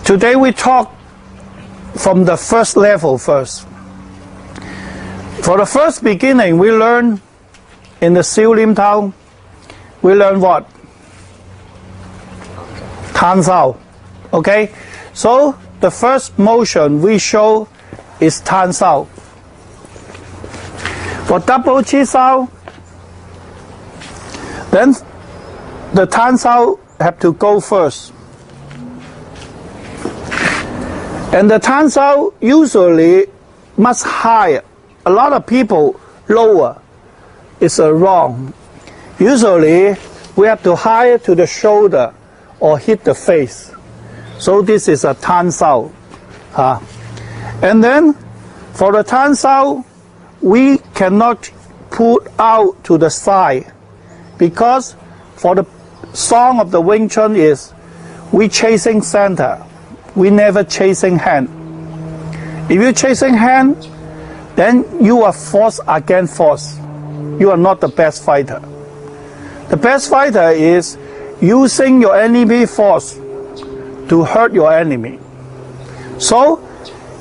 Today we talk from the first level first. For the first beginning, we learn in the Siêu Lim Tao, we learn what? Tan Sao. Okay? So the first motion we show is Tan Sao. For double Chi Sao, then the Tan Sao have to go first. And the Tan Sao usually much higher. A lot of people lower. It's wrong. Usually we have to higher to the shoulder or hit the face. So this is a Tan Sao. And then for the Tan Sao, we cannot put out to the side because for the song of the Wing Chun is we chasing center. We never chasing hand. If you chasing hand, then you are force against force. You are not the best fighter. The best fighter is using your enemy force to hurt your enemy. So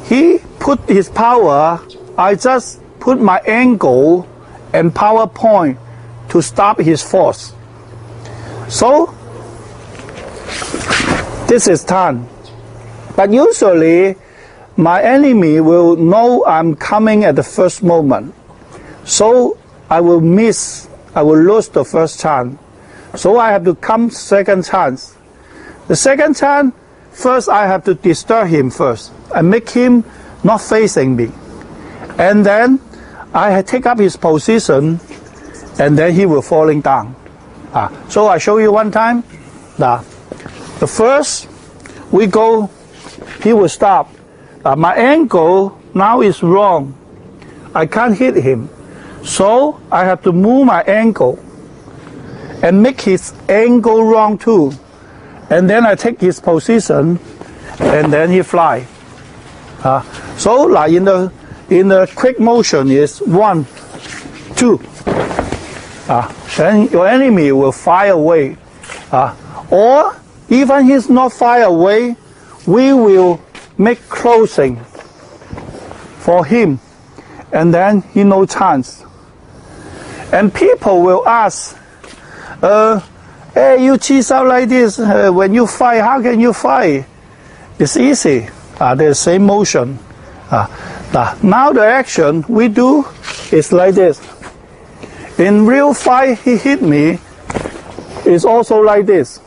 he put his power, I just put my angle and power point to stop his force. So this is Tan. But usually my enemy will know I'm coming at the first moment. So I will miss, I will lose the first chance. So I have to come second chance. The second chance, first I have to disturb him first. I make him not facing me. And then I take up his position and then he will falling down. So I show you one time. The first we go, he will stop. My angle now is wrong. I can't hit him. So I have to move my angle and make his angle wrong too. And then I take his position and then he fly. So like in the quick motion is 1, 2. Then your enemy will fire away. Or even he's not fire away, we will make closing for him, and then he no chance. And people will ask, hey, you cheese out like this, when you fight, how can you fight? It's easy, the same motion. Now the action we do is like this. In real fight, he hit me, it's also like this.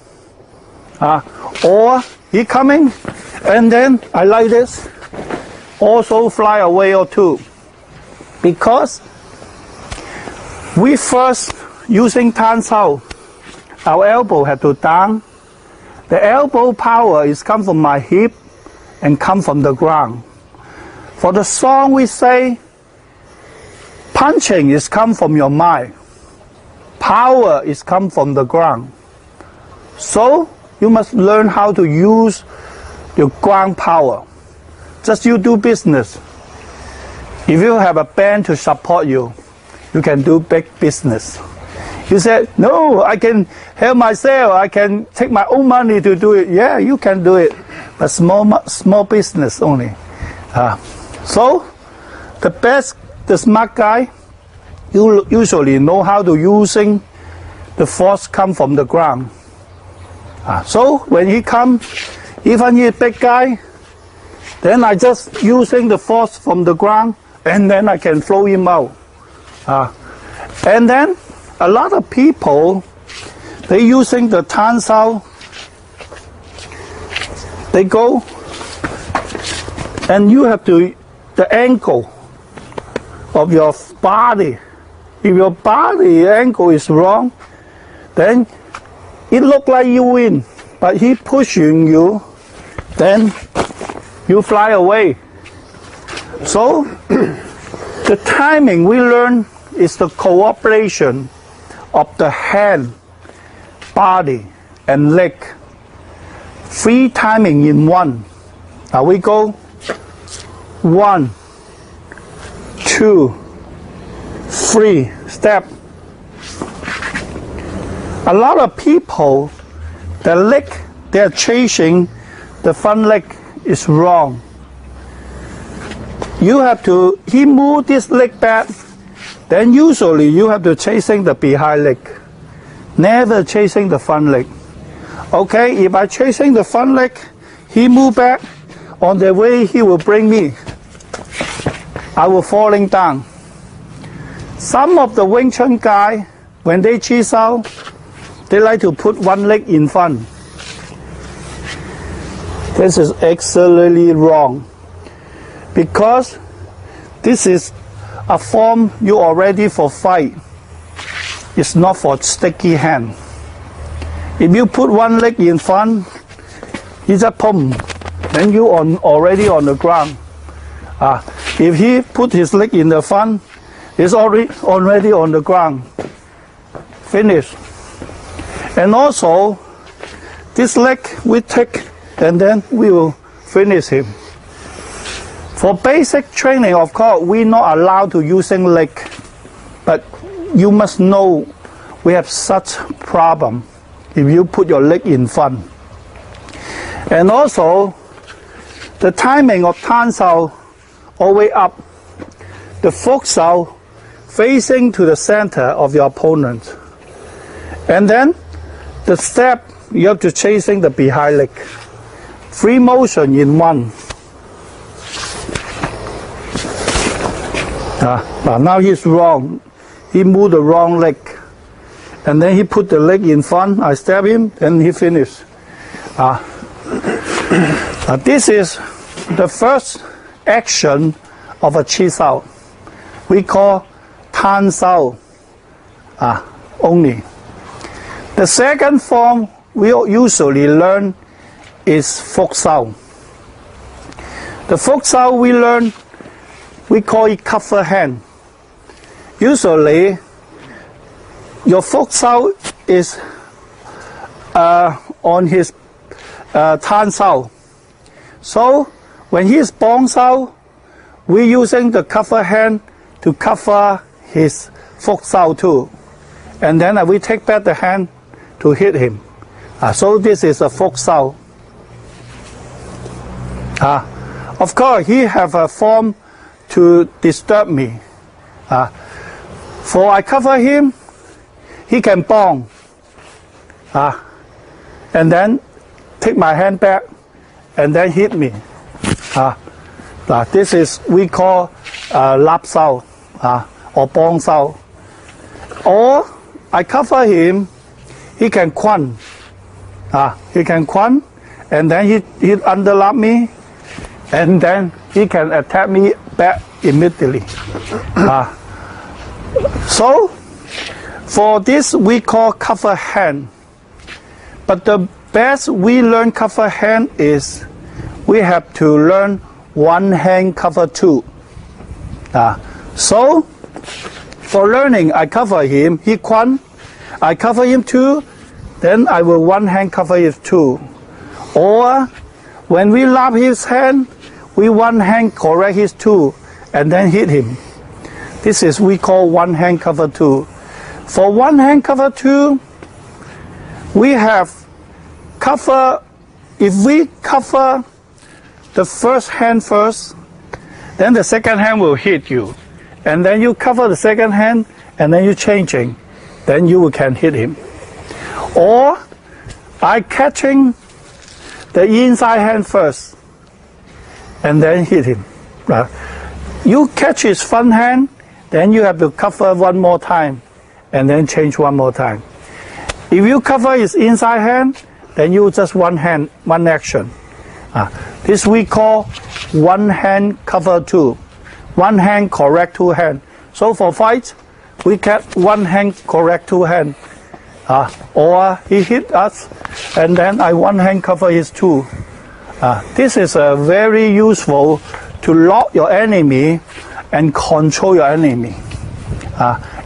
Or he coming, and then I like this, also fly away or two. Because we first using Tan Sao, our elbow had to down. The elbow power is come from my hip and come from the ground. For the song we say, punching is come from your mind. Power is come from the ground. So you must learn how to use your ground power. Just you do business. If you have a band to support you, you can do big business. You said, no, I can help myself. I can take my own money to do it. Yeah, you can do it, but small business only. So the smart guy, you usually know how to using the force come from the ground. So when he come, even he big guy, then I just using the force from the ground, and then I can throw him out. And then a lot of people, they using the Tan Sao. They go, and you have to the angle of your body. If your body angle is wrong, then it look like you win, but he pushing you, then you fly away. So the timing we learn is the cooperation of the hand, body, and leg. 3 timing in one. Now we go 1, 2, 3, step. A lot of people, the leg, they're chasing the front leg is wrong. He move this leg back, then usually you have to chasing the behind leg, never chasing the front leg. Okay, if I chasing the front leg, he move back, on the way he will bring me. I will falling down. Some of the Wing Chun guy, when they chi sao, they like to put one leg in front. This is absolutely wrong, because this is a form you are ready for fight. It's not for sticky hand. If you put one leg in front, it's a pump, then you already on the ground. If he put his leg in the front, it's already on the ground. Finish. And also, this leg we take, and then we will finish him. For basic training, of course, we're not allowed to using leg, but you must know we have such problem if you put your leg in front. And also, the timing of Tan Sao always up. The Fok Sao facing to the center of your opponent. And then, the step, you have to chasing the behind leg. Free motion in one. Now he's wrong. He moved the wrong leg. And then he put the leg in front. I stab him, and he finished. This is the first action of a Chi Sao. We call Tan Sao only. The second form we usually learn is Fok Sao. The Fok Sao we learn, we call it cover hand. Usually, your Fok Sao is on his Tan Sao. So, when he is Bong Sao, we're using the cover hand to cover his Fok Sao too. And then we take back the hand to hit him. So this is a Fok Sao. Of course, he have a form to disturb me. For I cover him, he can bong. And then take my hand back and then hit me. This is we call lap sao or bong sao. Or I cover him, he can quan. He can quan, and then he underlap me, and then he can attack me back immediately. So for this we call cover hand. But the best we learn cover hand is we have to learn one hand cover two. So for learning, I cover him, he quan, I cover him too, then I will one hand cover his two. Or when we lap his hand, we one hand correct his two and then hit him. This is we call one hand cover two. For one hand cover two, we have cover, if we cover the first hand first, then the second hand will hit you. And then you cover the second hand, and then you changing, then you can hit him. Or I catching the inside hand first, and then hit him. You catch his front hand, then you have to cover one more time, and then change one more time. If you cover his inside hand, then you just one hand, one action. This we call one hand cover two. One hand correct two hand. So for fight, we get one hand correct two hand. Or he hit us, and then I one hand cover his two. This is very useful to lock your enemy and control your enemy.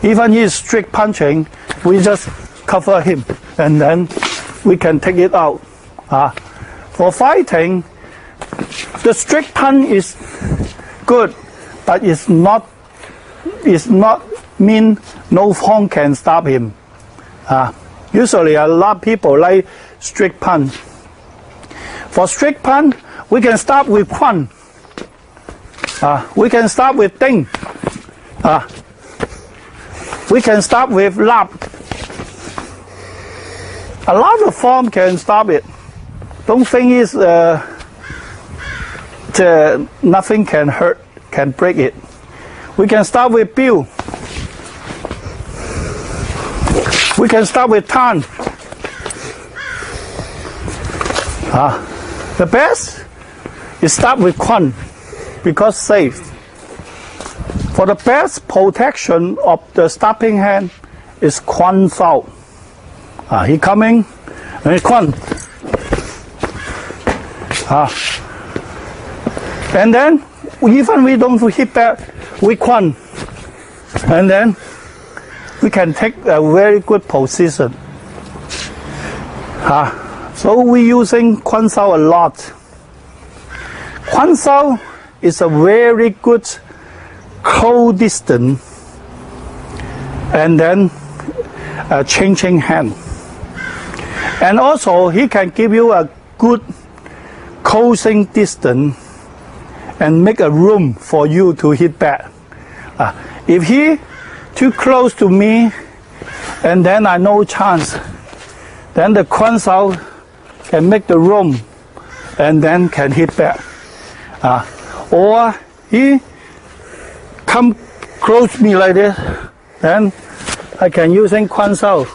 Even he is strict punching, we just cover him, and then we can take it out. For fighting, the strict punch is good, but it's not mean no form can stop him. Usually a lot of people like strict punch. For strict punch, we can start with Chun. We can start with Ding. We can start with Lap. A lot of form can stop it. Don't think it's nothing can hurt, can break it. We can start with Bill. We can start with Tan. The best is start with Chun because safe. For the best protection of the stopping hand is Chun Sao. He coming and Chun. And then even we don't hit back, we Chun. And then we can take a very good position. So we're using Chun Sao a lot. Chun Sao is a very good close distance and then changing hand. And also he can give you a good closing distance and make a room for you to hit back. If he too close to me and then I no chance, then the Chun Sao can make the room and then can hit back. Or he come close me like this, then I can using Chun Sao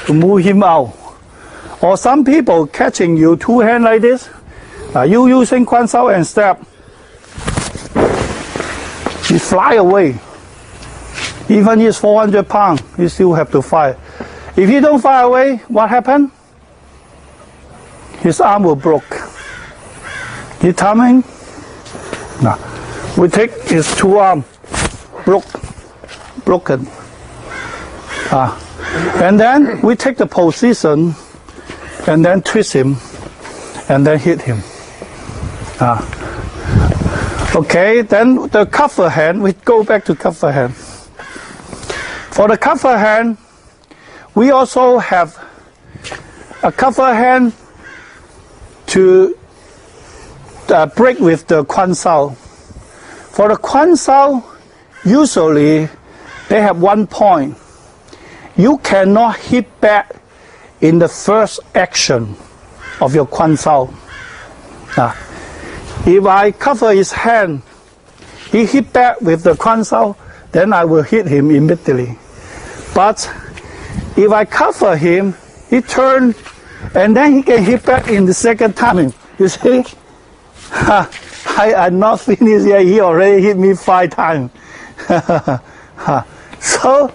to move him out. Or some people catching you two hands like this, you using Chun Sao and step. He fly away. Even he's 400 pounds, he still have to fly. If he don't fly away, what happened? His arm will broke. He coming. Now, we take his two arms, broken. And then we take the position and then twist him and then hit him. Okay, then the cover hand, we go back to cover hand. For the cover hand, we also have a cover hand to break with the Chun Sao. For the Chun Sao, usually they have 1 point. You cannot hit back in the first action of your Chun Sao. If I cover his hand, he hit back with the Chun Sao, then I will hit him immediately. But if I cover him, he turn, and then he can hit back in the second time. You see? I'm not finished yet, he already hit me 5 times. So,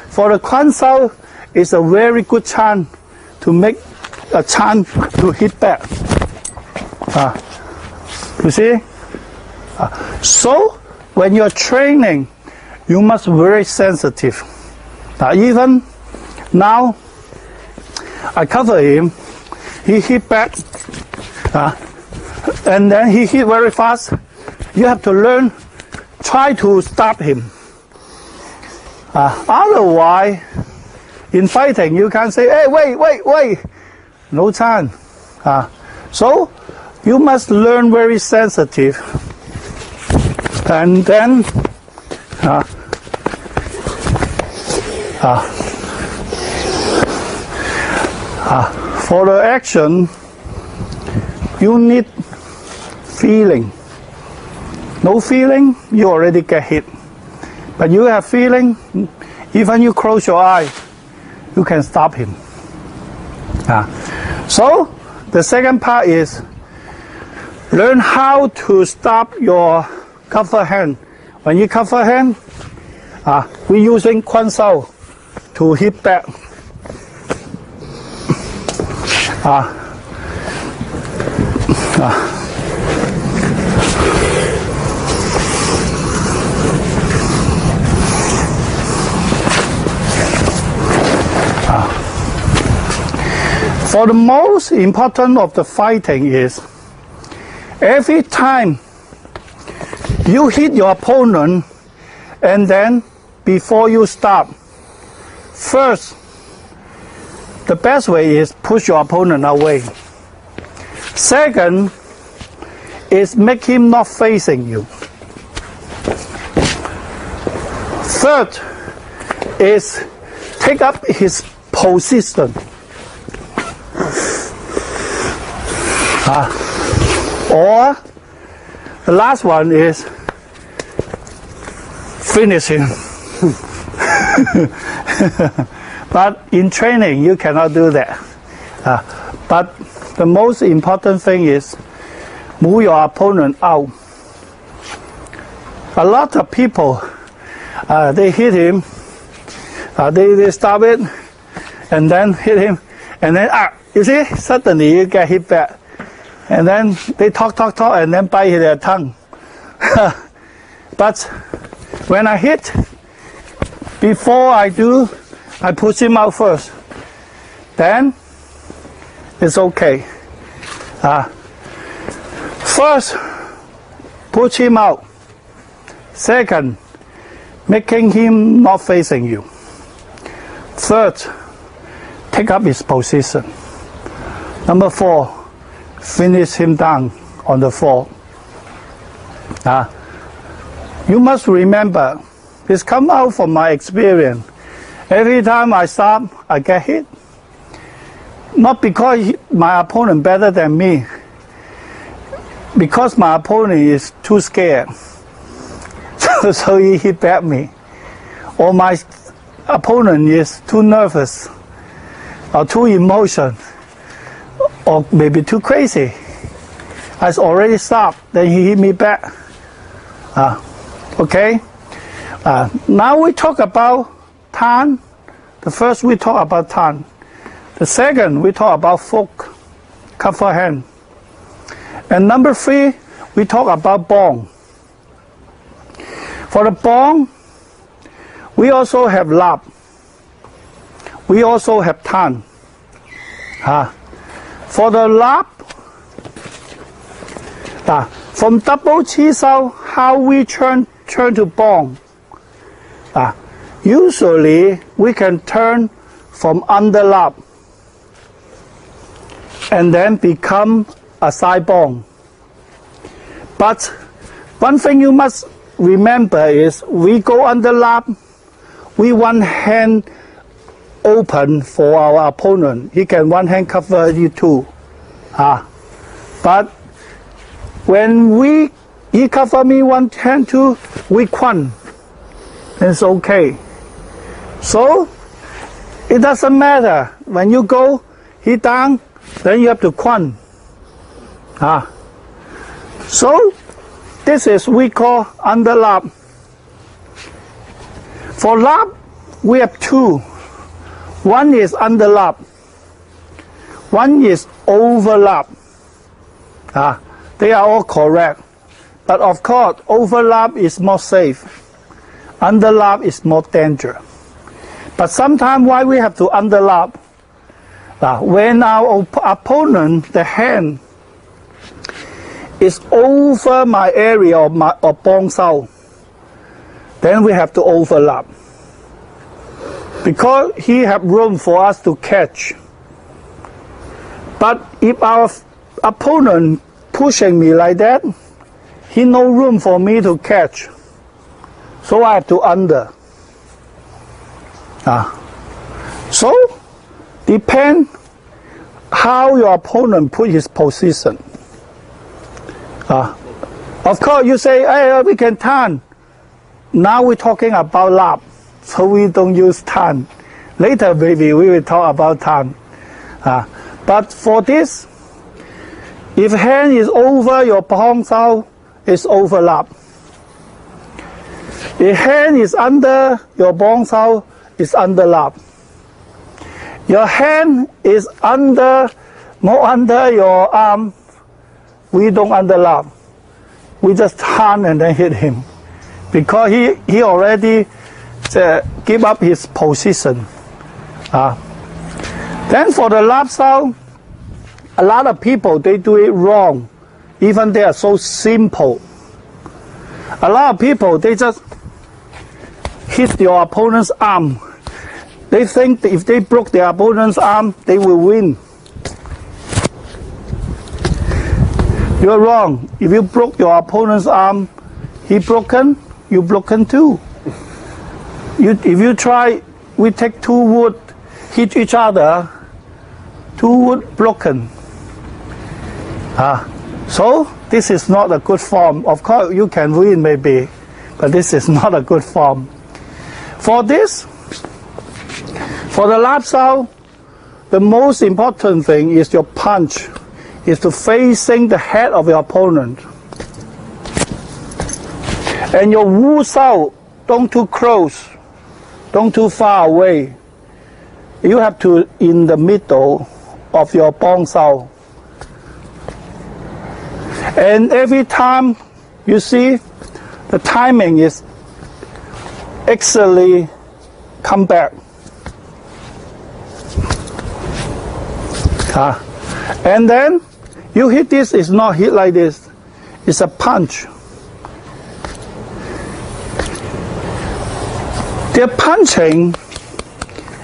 for the Chun Sao, it's a very good chance to make a chance to hit back. You see? So, when you're training, you must be very sensitive. Even now, I cover him, he hit back, and then he hit very fast. You have to learn, try to stop him. Otherwise, in fighting, you can say, hey, wait, no chance. So, you must learn very sensitive. And then, for the action, you need feeling. No feeling, you already get hit. But you have feeling, even you close your eye, you can stop him. So, the second part is learn how to stop your cover hand. When you cover hand, we're using Chun Sao to hit back. For the most important of the fighting is every time you hit your opponent and then before you stop, first, the best way is push your opponent away. Second is make him not facing you. Third is take up his position. Or the last one is finish him. But in training, you cannot do that. But the most important thing is move your opponent out. A lot of people, they hit him, they stop it, and then hit him, and then, you see, suddenly you get hit back. And then they talk, and then bite their tongue. But when I hit, before I do, I push him out first. Then it's okay. First, push him out. Second, making him not facing you. Third, take up his position. Number 4, finish him down on the floor. You must remember, this come out from my experience. Every time I stop, I get hit. Not because my opponent better than me, because my opponent is too scared, so he hit back me. Or my opponent is too nervous, or too emotional, or maybe too crazy. I already stopped, then he hit me back. Okay? Now we talk about Tan. The first we talk about Tan. The second we talk about Fook, cover hand. And number 3, we talk about Bong. For the Bong, we also have Lap. We also have Tan. For the Lap, from double chi sao, how we turn to Bong. Usually, we can turn from under Lap and then become a side Bong. But one thing you must remember is we go under Lap, we one hand open for our opponent. He can one hand cover you too. But when he cover me one hand too, we Chun. It's okay. So it doesn't matter. When you go, he down, then you have to Chun. So this is we call under Lap. For Lap, we have 2. One is under Lap. One is overlap. They are all correct. But of course, overlap is more safe. Underlap is more dangerous. But sometimes why we have to underlap? When our opponent, the hand, is over my area of Bong Sao, then we have to overlap. Because he have room for us to catch. But if our opponent pushing me like that, he no room for me to catch. So I have to under. So, depend how your opponent put his position. Of course, you say, hey, we can Tan. Now we're talking about Lap, so we don't use Tan. Later, maybe we will talk about Tan. But for this, if hand is over your Bong Sao, it's overlap. If hand is under your Bong Sao, it's underlap. Your hand is more under your arm, we don't underlap. We just turn and then hit him. Because he already give up his position. Then for the lap sao, a lot of people, they do it wrong. Even they are so simple. A lot of people, they just hit your opponent's arm. They think if they broke their opponent's arm, they will win. You're wrong. If you broke your opponent's arm, he broken, you broken too. If you try, we take two wood, hit each other, two wood broken. So this is not a good form. Of course, you can win maybe, but this is not a good form. For this, for the lap style, the most important thing is your punch, is to facing the head of your opponent. And your wu style, don't too close, don't too far away. You have to in the middle of your bong style. And every time you see the timing is excellently come back. And then you hit this, is not hit like this, it's a punch. The punching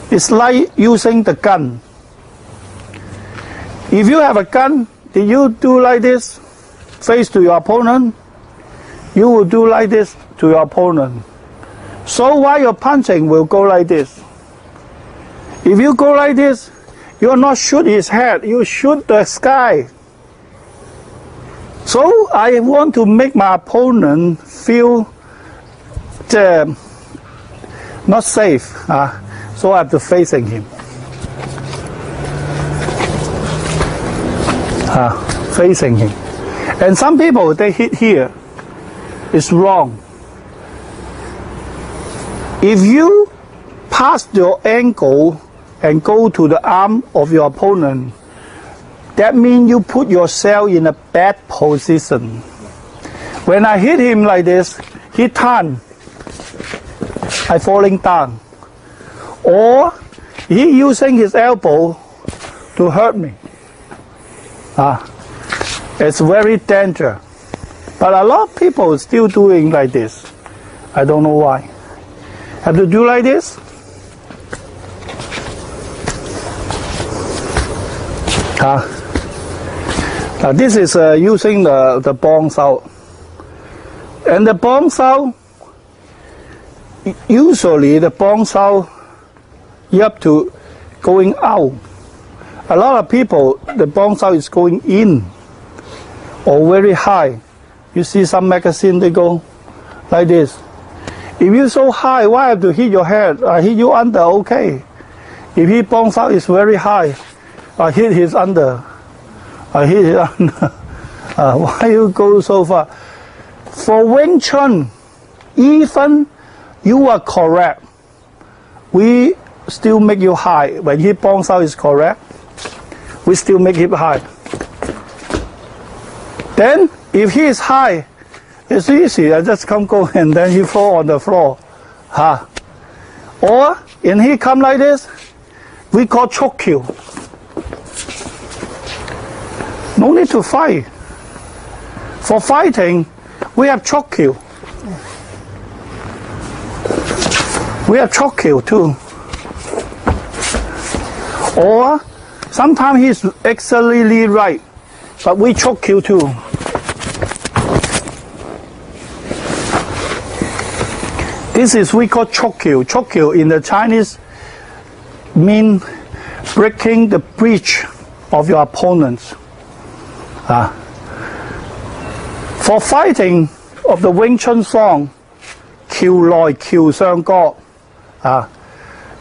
is like using the gun. If you have a gun, did you do like this, face to your opponent? You will do like this to your opponent. So while you're punching, will go like this. If you go like this, you're not shoot his head, you shoot the sky. So I want to make my opponent feel not safe. So I have to facing him. Facing him. And some people, they hit here. It's wrong. If you pass your ankle and go to the arm of your opponent, that means you put yourself in a bad position. When I hit him like this, he turn, I falling down. Or he using his elbow to hurt me. It's very dangerous. But a lot of people still doing like this. I don't know why. Have to do like this. This is using the bong style. And the bong style, usually the bong style, you have to going out. A lot of people, the bong style is going in or very high. You see some magazine, they go like this. If you're so high, why have to hit your head? I hit you under, okay. If he bong style is very high, I hit his under. I hit it under. Why you go so far? For Wing Chun, even you are correct, we still make you high. When he bong style is correct, we still make him high. Then, if he is high, it's easy. I just come go and then he fall on the floor. Or, and he come like this, we call choke kill. No need to fight. For fighting, we have choke kill. We have choke kill too. Or sometimes he's excellently right, but we choke kill too. This is we call choke kill. Choke kill in the Chinese mean breaking the bridge of your opponents. For fighting of the Wing Chun song, 橋來橋上角,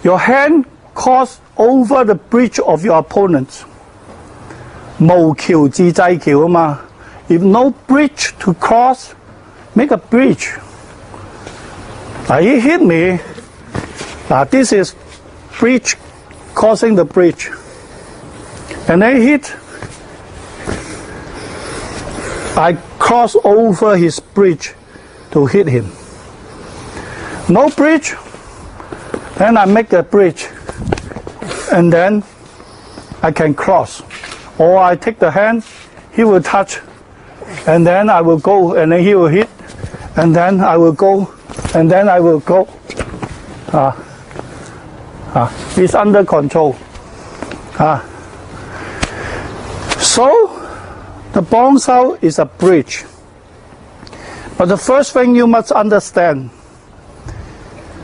your hand cross over the bridge of your opponent. 無橋自製橋啊嘛. If no bridge to cross, make a bridge. He hit me. This is bridge crossing the bridge. And I hit. I cross over his bridge to hit him. No bridge, then I make a bridge, and then I can cross. Or I take the hand, he will touch, and then I will go, and then he will hit, and then I will go, and then I will go. It's under control. So, The bong sao is a bridge. But the first thing you must understand,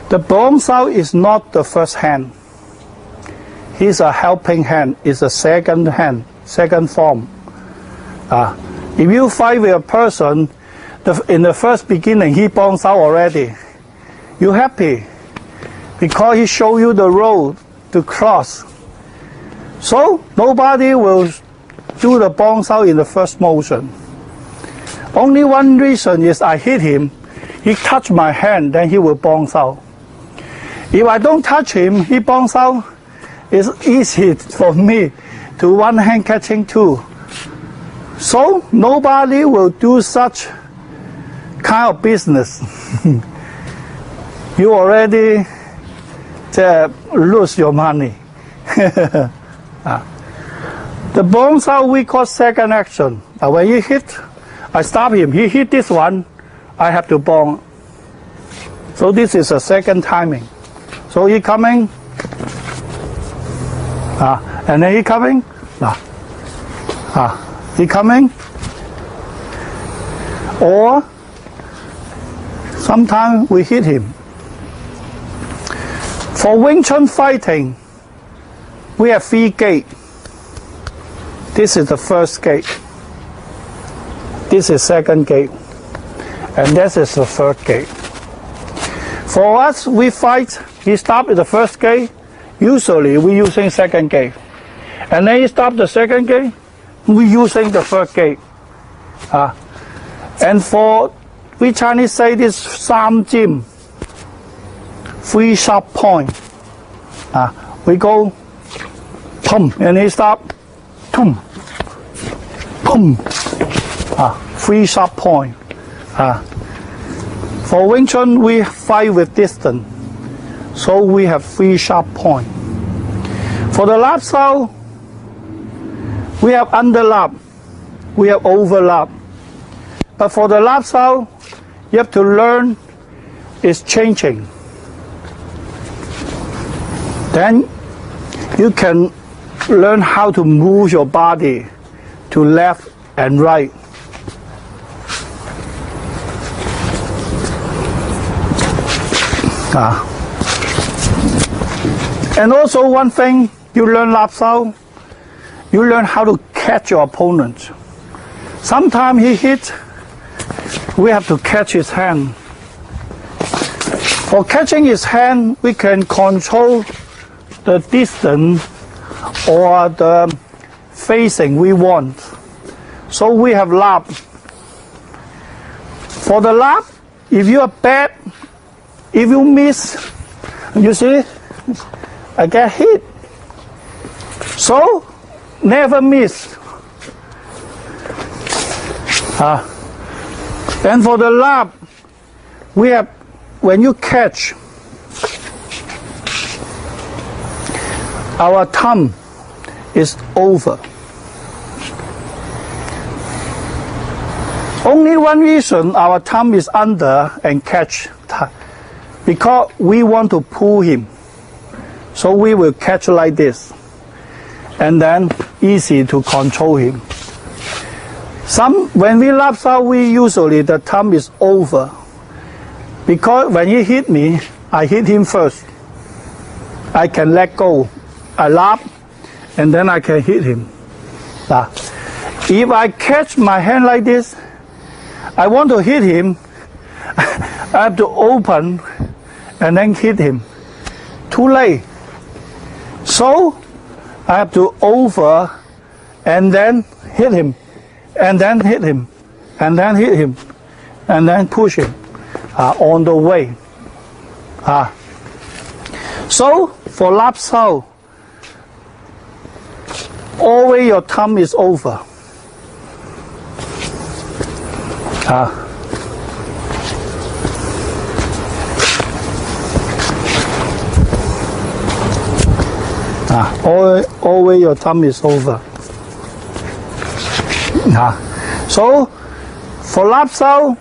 the bong sao is not the first hand. He's a helping hand. It's a second hand, second form. If you fight with a person, in the first beginning, he bong sao already. You're happy because he show you the road to cross. So nobody will do the bong sao in the first motion. Only one reason is I hit him. He touched my hand, then he will bong sao. If I don't touch him, he bong sao. It's easy for me to one hand catching too. So nobody will do such kind of business. You already lose your money. The bong sao we call second action. When he hit, I stop him. He hit this one, I have to bong. So this is a second timing. So he coming, and then he coming, he coming, or sometimes we hit him. For Wing Chun fighting, we have 3 gates. This is the first gate. This is second gate. And this is the third gate. For us, we fight, he stopped at the first gate. Usually, we using second gate. And then he stopped the second gate, we using the third gate. And for, we Chinese say this, 3 jim, 3 sharp point. We go, pum, and he stop, pum, pum. 3 sharp point. For Wing Chun, we fight with distance, so we have 3 sharp point. For the lap sao, we have underlap, we have overlap. But for the lap sao, you have to learn it's changing. Then you can learn how to move your body to left and right. And also one thing, you learn lap sao, you learn how to catch your opponent. Sometimes he hit, we have to catch his hand. For catching his hand, we can control the distance or the facing we want. So we have lap. For the lap, if you are bad, if you miss, you see, I get hit. So, never miss. And for the lap, we have, when you catch, our thumb is over. Only one reason our thumb is under and catch, because we want to pull him. So we will catch like this. And then easy to control him. When we lap sao, we usually the thumb is over. Because when he hit me, I hit him first. I can let go. I lap, and then I can hit him. If I catch my hand like this, I want to hit him, I have to open and then hit him. Too late. So I have to over and then hit him, and then hit him, and then hit him, and then push him on the way. So for lap sao, always your thumb is over. Always your thumb is over. So for lap sao,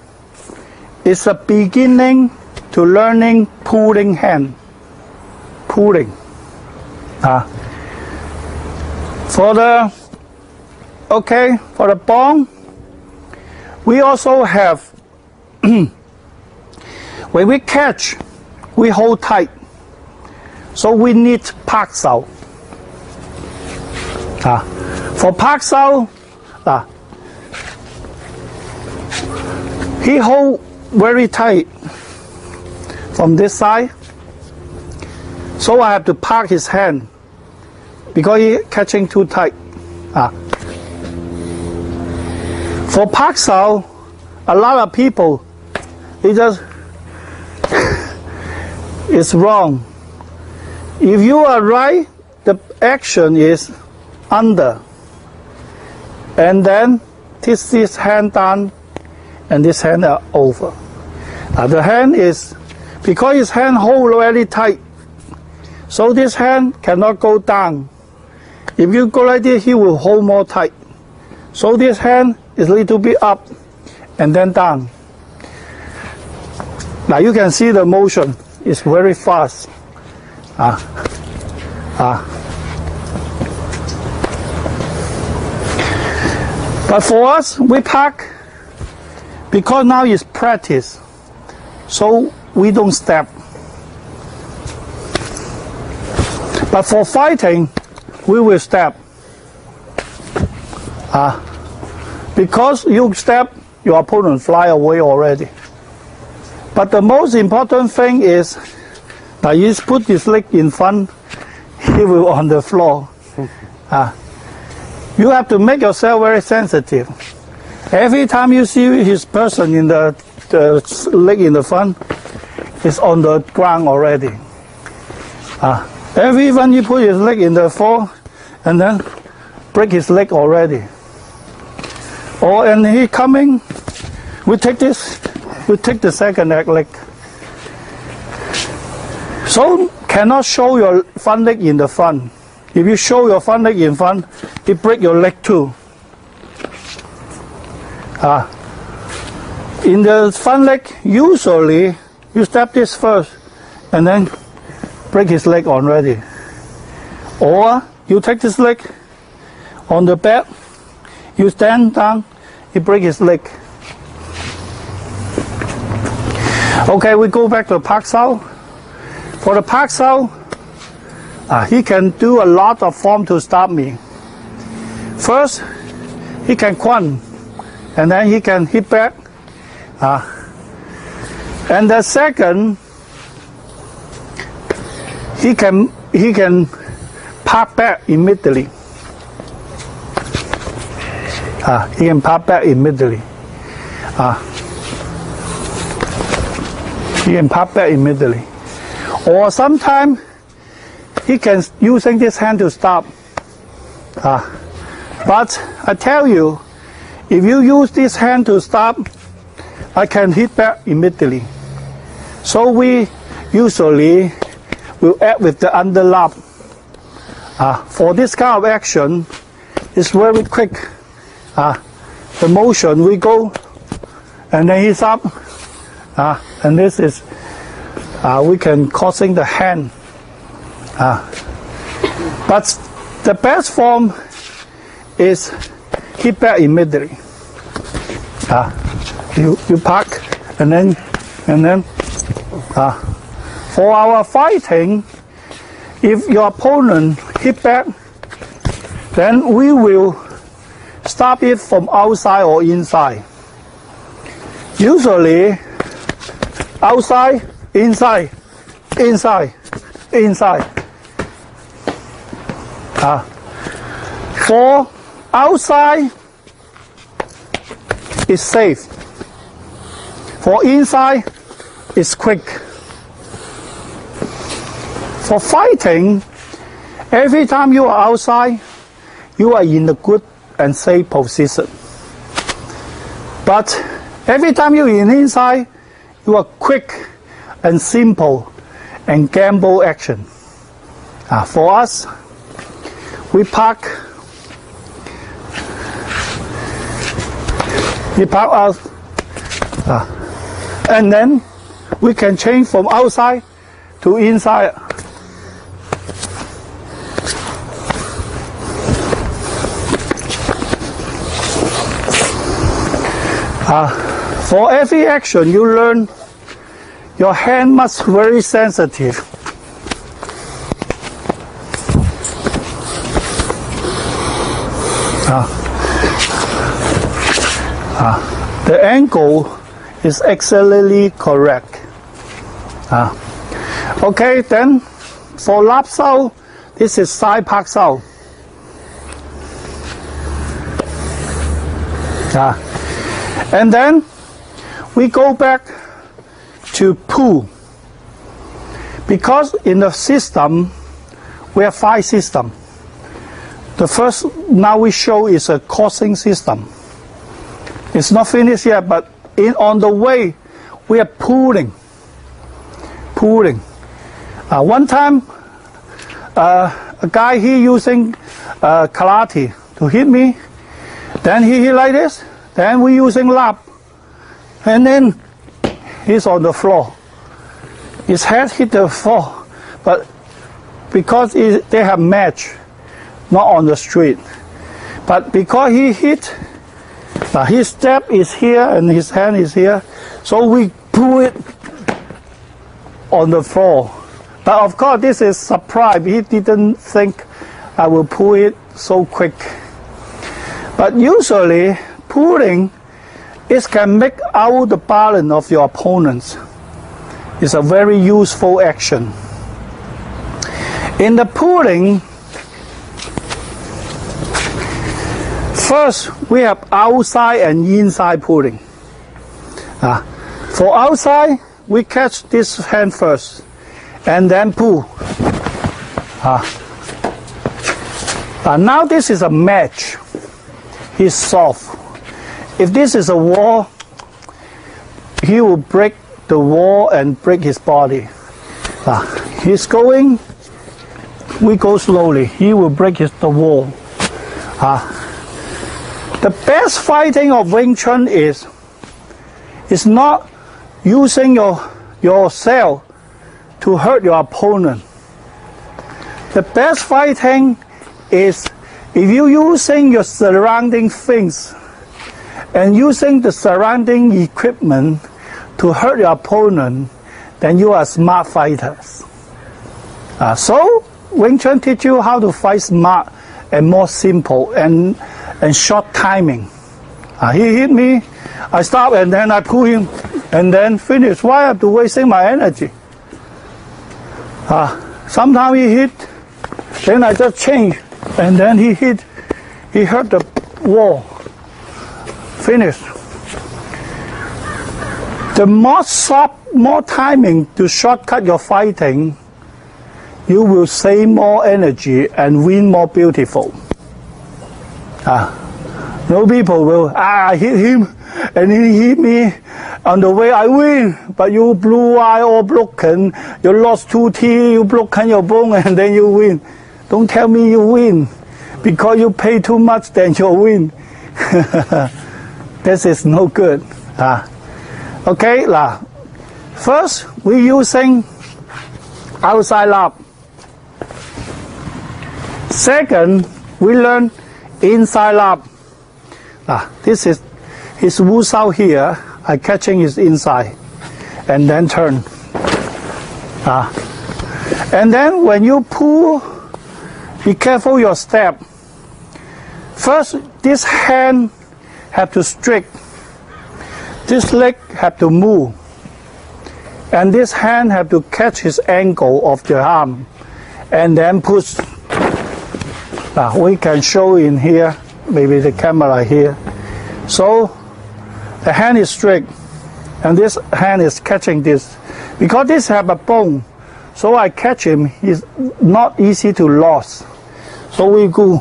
it's a beginning to learning pulling hand. Pulling. For the Okay, for the bong, we also have, when we catch, we hold tight. So we need Pak Sao. For Pak Sao, he hold very tight from this side. So I have to park his hand because he catching too tight. For Pak Sao, a lot of people, they just, it's wrong. If you are right, the action is under. And then this hand down and this hand are over. The hand is, because his hand hold very tight, so this hand cannot go down. If you go like this, he will hold more tight. So this hand is a little bit up and then down. Now you can see the motion is very fast. But for us, we park because now it's practice. So we don't step. But for fighting, we will step. Because you step, your opponent fly away already. But the most important thing is that you put his leg in front, he will on the floor. You have to make yourself very sensitive. Every time you see his person in the leg in the front, is on the ground already. Every when you put his leg in the floor, and then break his leg already. Or and he coming, we take this, we take the second leg. So cannot show your front leg in the front. If you show your front leg in front, it break your leg too. In the front leg, usually you step this first and then break his leg already. Or you take this leg on the back, you stand down, you break his leg. Okay, we go back to Pak Sao. For the Pak Sao, he can do a lot of form to stop me. First, he can Chun, and then he can hit back. And the second, he can pop back immediately. He can pop back immediately. He can pop back immediately. Or sometimes he can using this hand to stop. But I tell you, if you use this hand to stop, I can hit back immediately. So we usually will act with the underlap. For this kind of action, it's very quick. The motion we go, and then he's up, and this is we can causing the hand. But the best form is hit back immediately. You park and then for our fighting, if your opponent hit back, then we will stop it from outside or inside. Usually outside, inside, inside, inside. For outside is safe. For inside is quick. For fighting, every time you are outside, you are in a good and safe position. But every time you are inside, you are quick and simple and gamble action. For us, we park us, and then we can change from outside to inside. For every action you learn, your hand must be very sensitive. The angle is excellently correct. Okay, then for lap sao, this is side park sao. And then we go back to pull. Because in the system, we have 5 systems. The first now we show is a coursing system. It's not finished yet, but on the way, we are pulling. One time, a guy he using karate to hit me. Then he hit like this. Then we using lap. And then he's on the floor. His head hit the floor. But because they have match, not on the street. But because he hit, his step is here and his hand is here. So we pull it on the floor. But of course this is surprise. He didn't think I will pull it so quick. But usually pulling, it can make out the balance of your opponents. It's a very useful action. In the pulling, first we have outside and inside pulling. For outside, we catch this hand first and then pull. Now this is a match. He's soft. If this is a wall, he will break the wall and break his body. He's going, we go slowly. He will break the wall. The best fighting of Wing Chun is not using yourself to hurt your opponent. The best fighting is if you're using your surrounding things and using the surrounding equipment to hurt your opponent, then you are smart fighters. So Wing Chun teach you how to fight smart and more simple and short timing. He hit me, I stop and then I pull him and then finish. Why I have to wasting my energy? Sometimes he hit, then I just change and then he hit, he hurt the wall. Finish. The more timing to shortcut your fighting, you will save more energy and win more beautiful. No people will, I hit him and he hit me. On the way I win, but you blue eye all broken, you lost 2 teeth, you broken your bone and then you win. Don't tell me you win. Because you pay too much, then you win. This is no good. Okay, first we using outside lap. Second, we learn inside lap. This is his wu sao here. I catching his inside, and then turn. And then when you pull, be careful your step. First, this hand have to straight. This leg have to move. And this hand have to catch his ankle of the arm. And then push. We can show in here, maybe the camera here. So, the hand is straight. And this hand is catching this. Because this have a bone, so I catch him, he's not easy to lose. So we go.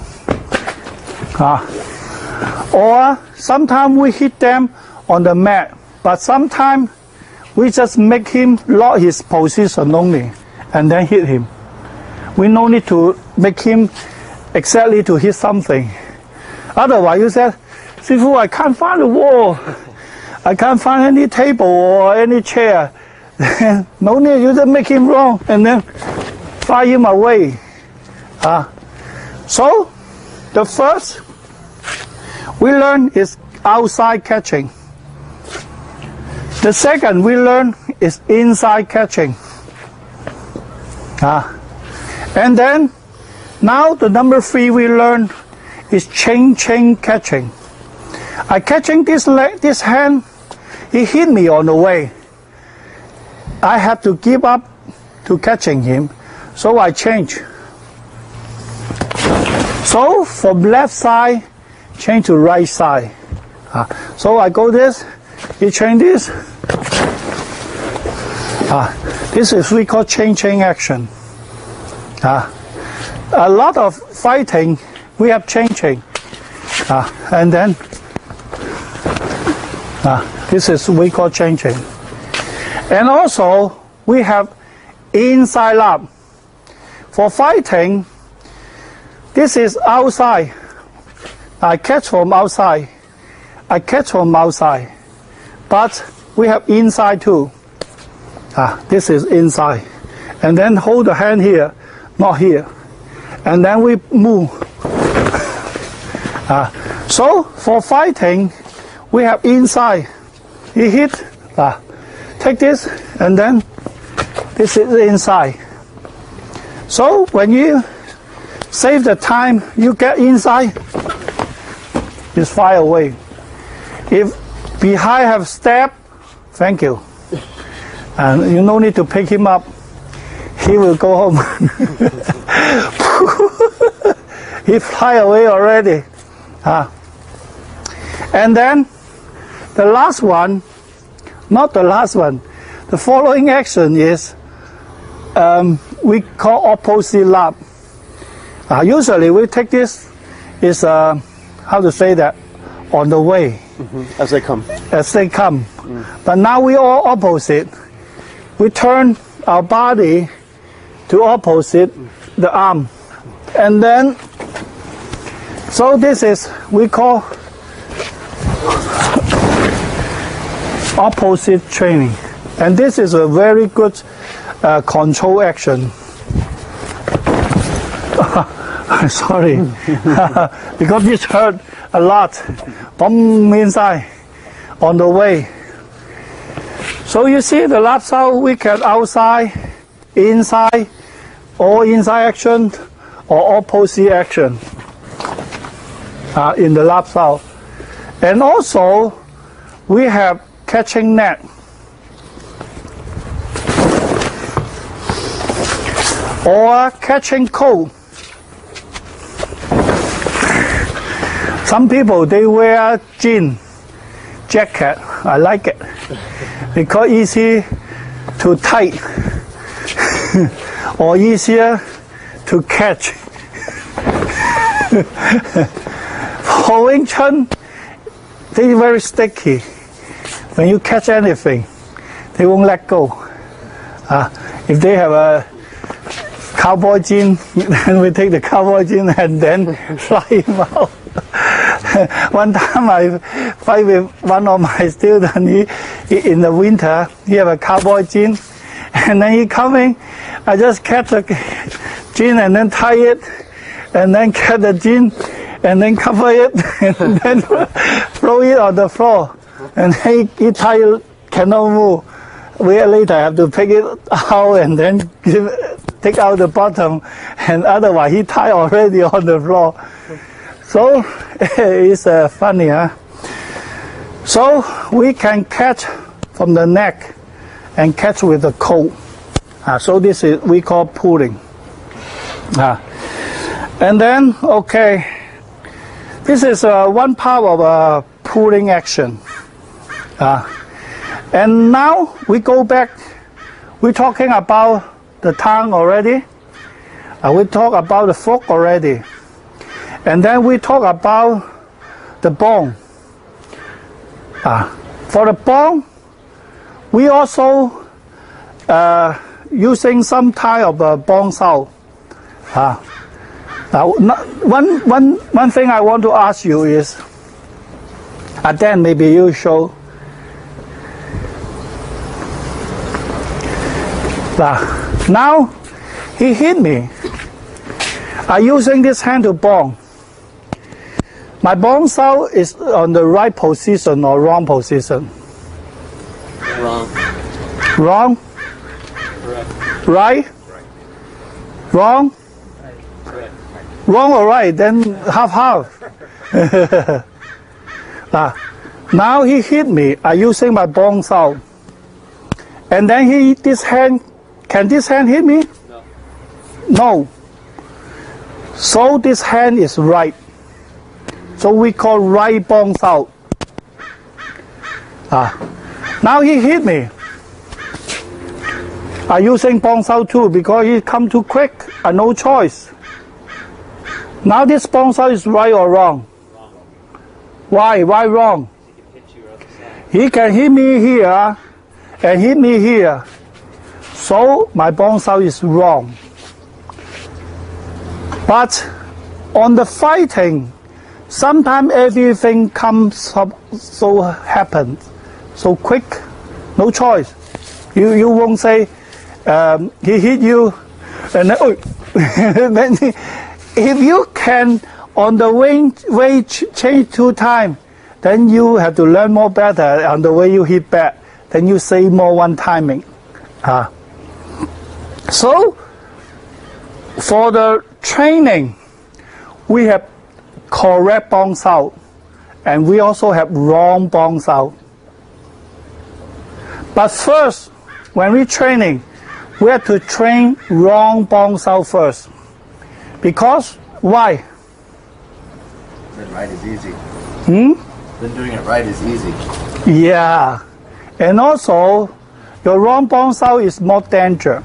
Or sometimes we hit them on the mat, but sometimes we just make him lock his position only and then hit him. We no need to make him exactly to hit something. Otherwise you said, Sifu, I can't find the wall. I can't find any table or any chair. No need, you just make him wrong and then fire him away. So, the first we learn is outside catching. The second we learn is inside catching. And then now the number 3 we learn is chain catching. I catching this hand, he hit me on the way. I have to give up to catching him, so I change. So from left side, change to right side. So I go this, he change this. This is we call chain action. A lot of fighting, we have changing. And then this is we call changing. And also we have inside up. For fighting, this is outside. I catch from outside. I catch from outside. But we have inside too. This is inside. And then hold the hand here, not here. And then we move. So for fighting, we have inside. He hit, take this, and then this is inside. So when you save the time, you get inside, just fire away. If behind have step, thank you. And you no need to pick him up. He will go home. He fly away already. And then the last one, not the last one, the following action is we call opposite lap. Usually we take this is how to say that, on the way. As they come. As they come. But now we all opposite. We turn our body to opposite the arm. And then, so this is, we call opposite training. And this is a very good control action. Sorry, because this hurt a lot. Bump inside on the way. So you see the lap sound, we can outside, inside, or inside action, or opposite action in the lap sound. And also, we have catching net. Or catching coat. Some people, they wear jean jacket. I like it because easy to tight or easier to catch. For Wing Chun, they very sticky. When you catch anything, they won't let go. If they have a cowboy jean, then we take the cowboy jean and then fly him out. One time I fight with one of my students, he in the winter, he have a cowboy jean, and then he coming, I just catch the jean and then tie it, and then catch the jean, and then cover it, and then throw it on the floor, and then he tie it, cannot move. Later I have to pick it out and then take out the bottom, and otherwise he tie already on the floor. So it's funny, huh? So we can catch from the neck and catch with the coat. So this is we call pulling. And then okay, this is one part of pulling action. And now we go back. We're talking about the tongue already. We talk about the fork already. And then we talk about the bone. For the bone, we also using some type of bone saw. Now, one thing I want to ask you is, then maybe you show. Now he hit me. I'm using this hand to bone. My bone saw is on the right position or wrong position. Wrong. Wrong? Correct. Right? Wrong? Correct. Wrong or right? Then half. Now he hit me. I'm using my bong sao. And then he hit this hand. Can this hand hit me? No. No. So this hand is right. So we call right bong sao. Now he hit me. I'm using bong sao too because he come too quick. I no choice. Now this bong sao is right or wrong? Wrong. Why? Why wrong? He can hit you other side. He can hit me here and hit me here. So my bong sao is wrong. But on the fighting, sometimes everything comes up, so happens so quick, no choice. You won't say he hit you, and then if you can on the way change 2 times, then you have to learn more better on the way you hit back. Then you say more one timing. So for the training, we have correct bong sao, and we also have wrong bong sao. But first, when we training, we have to train wrong bong sao first. Because why? Then right is easy. Hmm? Then doing it right is easy. Yeah. And also, your wrong bong sao is more danger.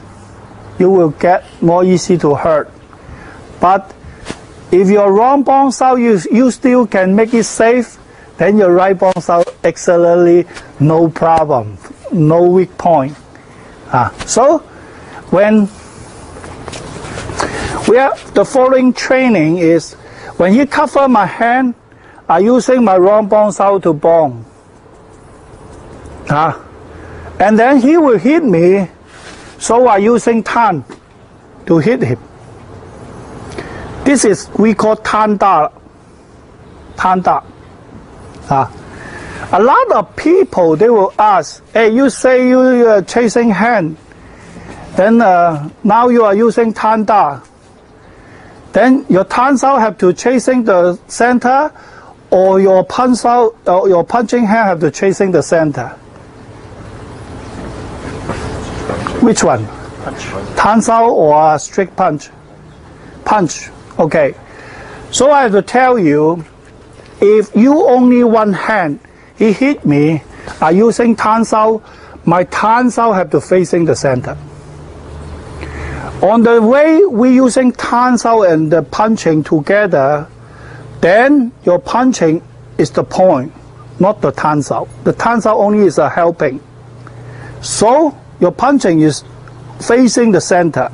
You will get more easy to hurt. But if your wrong bong sao, you still can make it safe, then your right bong sao excellently, no problem, no weak point. So when we have the following training is, when he cover my hand, I'm using my wrong bong sao to bong. And then he will hit me, so I'm using tan to hit him. This is, we call tan da. Tan da. A lot of people, they will ask, hey, you say you are chasing hand, then now you are using tan da. Then your tan sao have to chasing the center, or your punch sao, or your punching hand have to chasing the center. Which one? Punch. Tan sao or strict punch? Punch. Okay. So I have to tell you, if you only one hand, he hit me, I'm using tan sao, my tan sao have to facing the center. On the way we using tan sao and the punching together, then your punching is the point, not the tan sao. The tan sao only is a helping. So your punching is facing the center.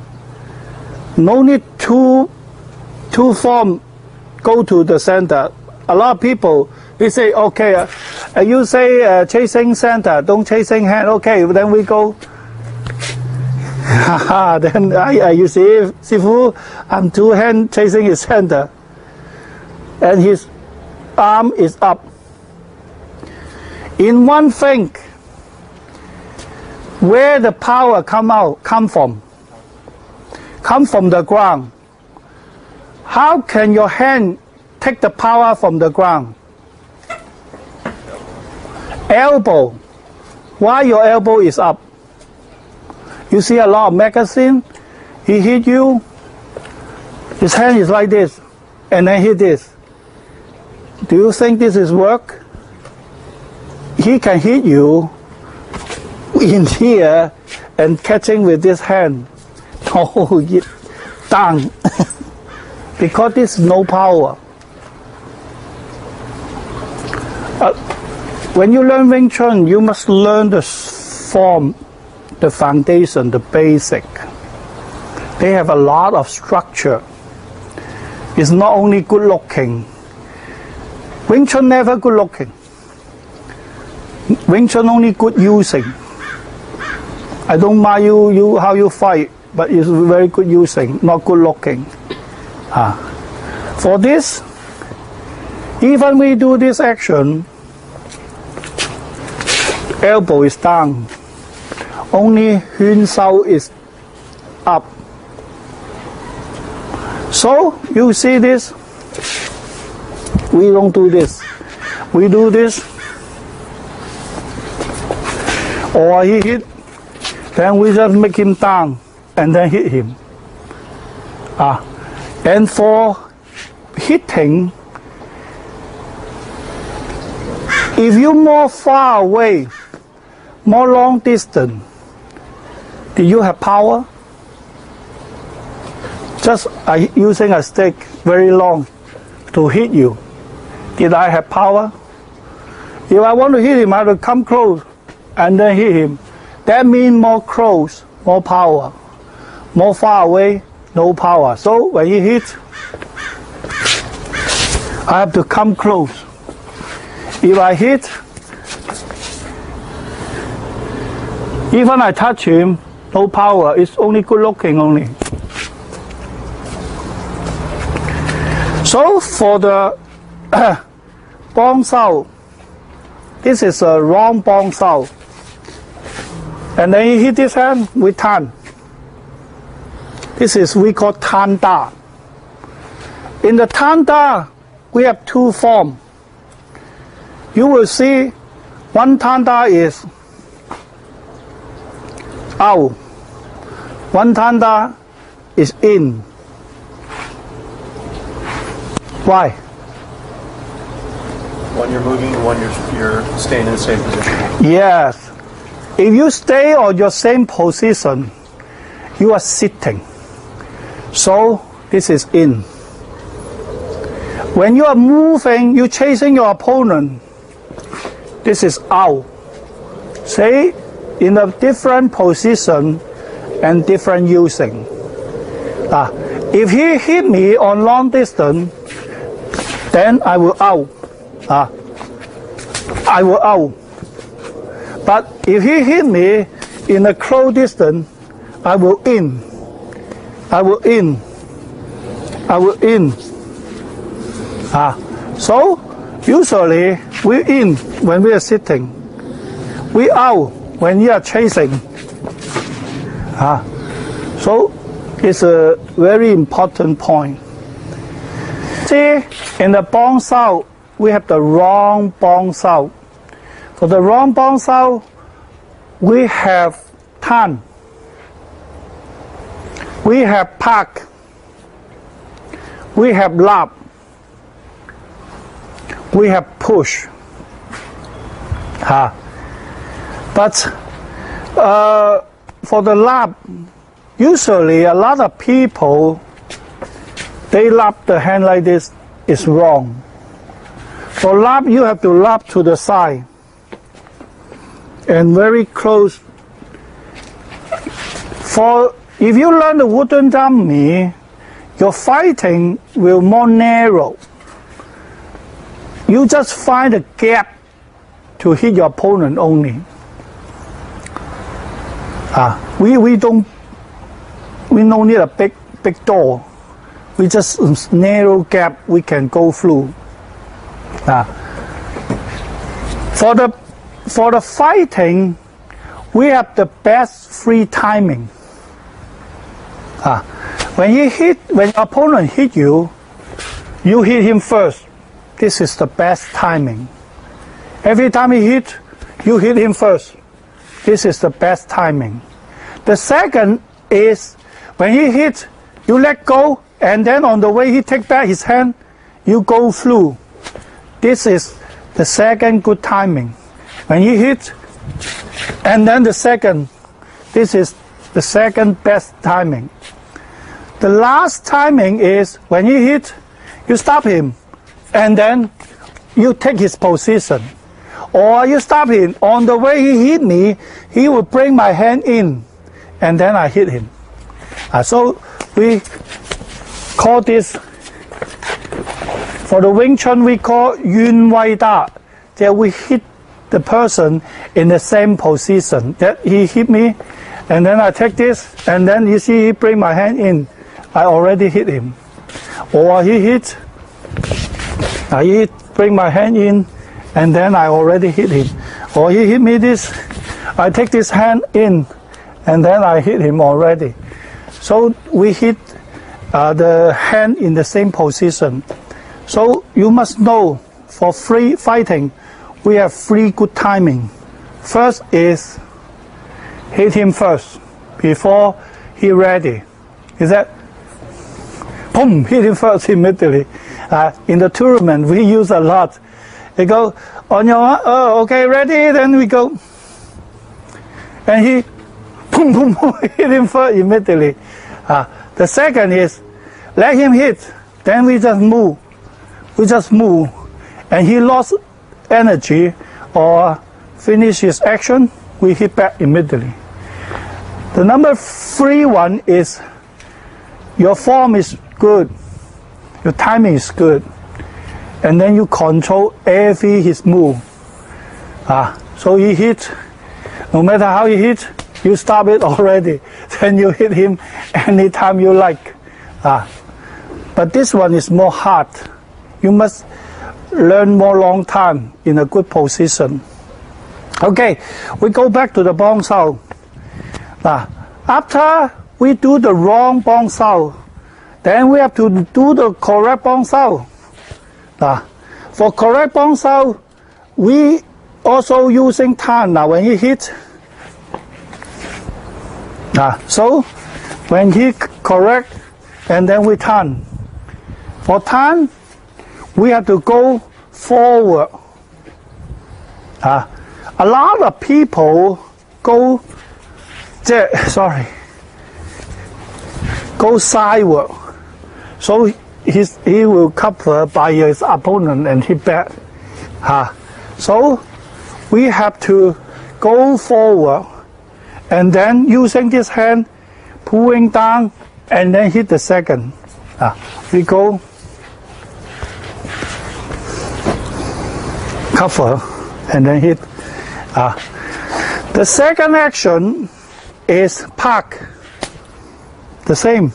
No need to form go to the center. A lot of people, they say, okay, you say chasing center, don't chasing hand. Okay, then we go. Then you see, Sifu, I'm 2 hand chasing his center, and his arm is up. In one thing, where the power come from the ground. How can your hand take the power from the ground? Elbow. Why your elbow is up? You see a lot of magazine, he hit you, his hand is like this, and then hit this. Do you think this is work? He can hit you in here and catching with this hand. Oh, done. Because there's no power. When you learn Wing Chun, you must learn the form, the foundation, the basic. They have a lot of structure. It's not only good looking. Wing Chun never good looking. Wing Chun only good using. I don't mind you how you fight, but it's very good using, not good looking. For this, even we do this action, elbow is down. Only Yun Sao is up. So you see this? We don't do this. We do this. Or he hit, then we just make him down and then hit him. And for hitting, if you're more far away, more long distance, do you have power? Just using a stick very long to hit you. Did I have power? If I want to hit him, I have to come close and then hit him. That means more close, more power. More far away, no power. So when he hits, I have to come close. If I hit, even I touch him, no power. It's only good looking only. So for the bong sao, this is a wrong bong sao. And then he hit his hand with tan. This is we call tan da. In the tan da, we have two forms. You will see one tan da is out. One tan da is in. Why? One you're moving, one you're staying in the same position. Yes. If you stay on your same position, you are sitting. So this is in. When you are moving, you're chasing your opponent. This is out. Say in a different position and different using. If he hit me on long distance, then I will out. I will out. But if he hit me in a close distance, I will in. I will in. I will in. So usually we in when we are sitting. We out when we are chasing. So it's a very important point. See, in the bong sao, we have the wrong bong sao. For the wrong bong sao, we have tan. We have pak. We have lap. We have push. But for the lap, usually a lot of people, they lap the hand like this. Is wrong. For lap, you have to lap to the side and very close. For if you learn the wooden dummy, your fighting will more narrow. You just find a gap to hit your opponent only. We don't need a big door. We just narrow gap we can go through. For the fighting, we have the best free timing. When your opponent hit you, you hit him first. This is the best timing. Every time he hit, you hit him first. This is the best timing. The second is when he hit, you let go, and then on the way he take back his hand, you go through. This is the second good timing. When he hit, and then the second, this is the second best timing. The last timing is when he hit, you stop him, and then you take his position. Or you stop him, on the way he hit me, he will bring my hand in, and then I hit him. So we call this, for the Wing Chun we call Yun Wai Da, that we hit the person in the same position. That he hit me, and then I take this, and then you see he bring my hand in, I already hit him. Or he hit, bring my hand in, and then I already hit him. or he hit me this, I take this hand in, and then I hit him already. So we hit the hand in the same position. So you must know, for free fighting, we have 3 good timing. First is hit him first before he ready. Is that boom, hit him first immediately. In the tournament we use a lot. They go on your okay, ready, then we go, and he boom boom boom hit him first immediately. The second is let him hit, then we just move, and he lost energy or finish his action, we hit back immediately. The number 3 one is your form is good, your timing is good, and then you control every his move. So he hit, no matter how he hit, you stop it already. Then you hit him anytime you like. But this one is more hard. You must learn more long time in a good position. Okay, we go back to the bong sao. After we do the wrong bong sao, then we have to do the correct bong sao. For correct bong sao, we also using tan. Now when he hit, so when he correct, and then we turn. For turn, we have to go forward. A lot of people go sideward, so he will cover by his opponent and hit back. So we have to go forward, and then using this hand, pulling down, and then hit the second. We go cover and then hit. The second action is park. The same.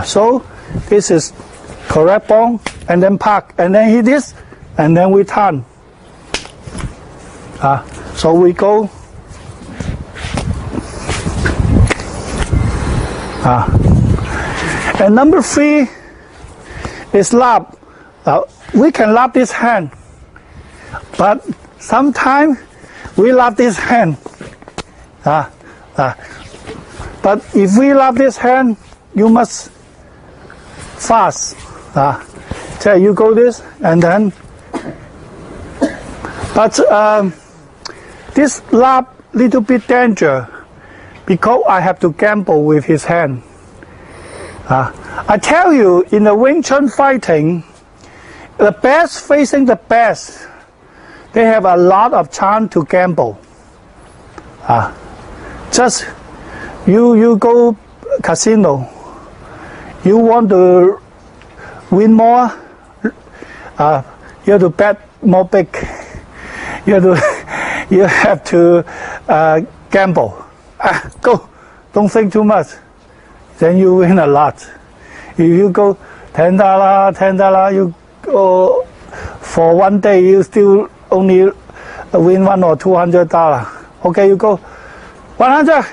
So this is correct bong, and then park, and then hit this, and then we turn. So we go. And number 3 is lap. We can lap this hand, but sometimes we lap this hand. But if we lap this hand, you must fast. So you go this, and then. But this lap little bit danger, because I have to gamble with his hand. I tell you, in the Wing Chun fighting, the best facing the best, they have a lot of chance to gamble. Just you go casino, you want to win more, you have to bet more big. You have to gamble. Go, don't think too much. Then you win a lot. If you go $10, you go for one day, you still only win $100 or $200. Okay, you go 100,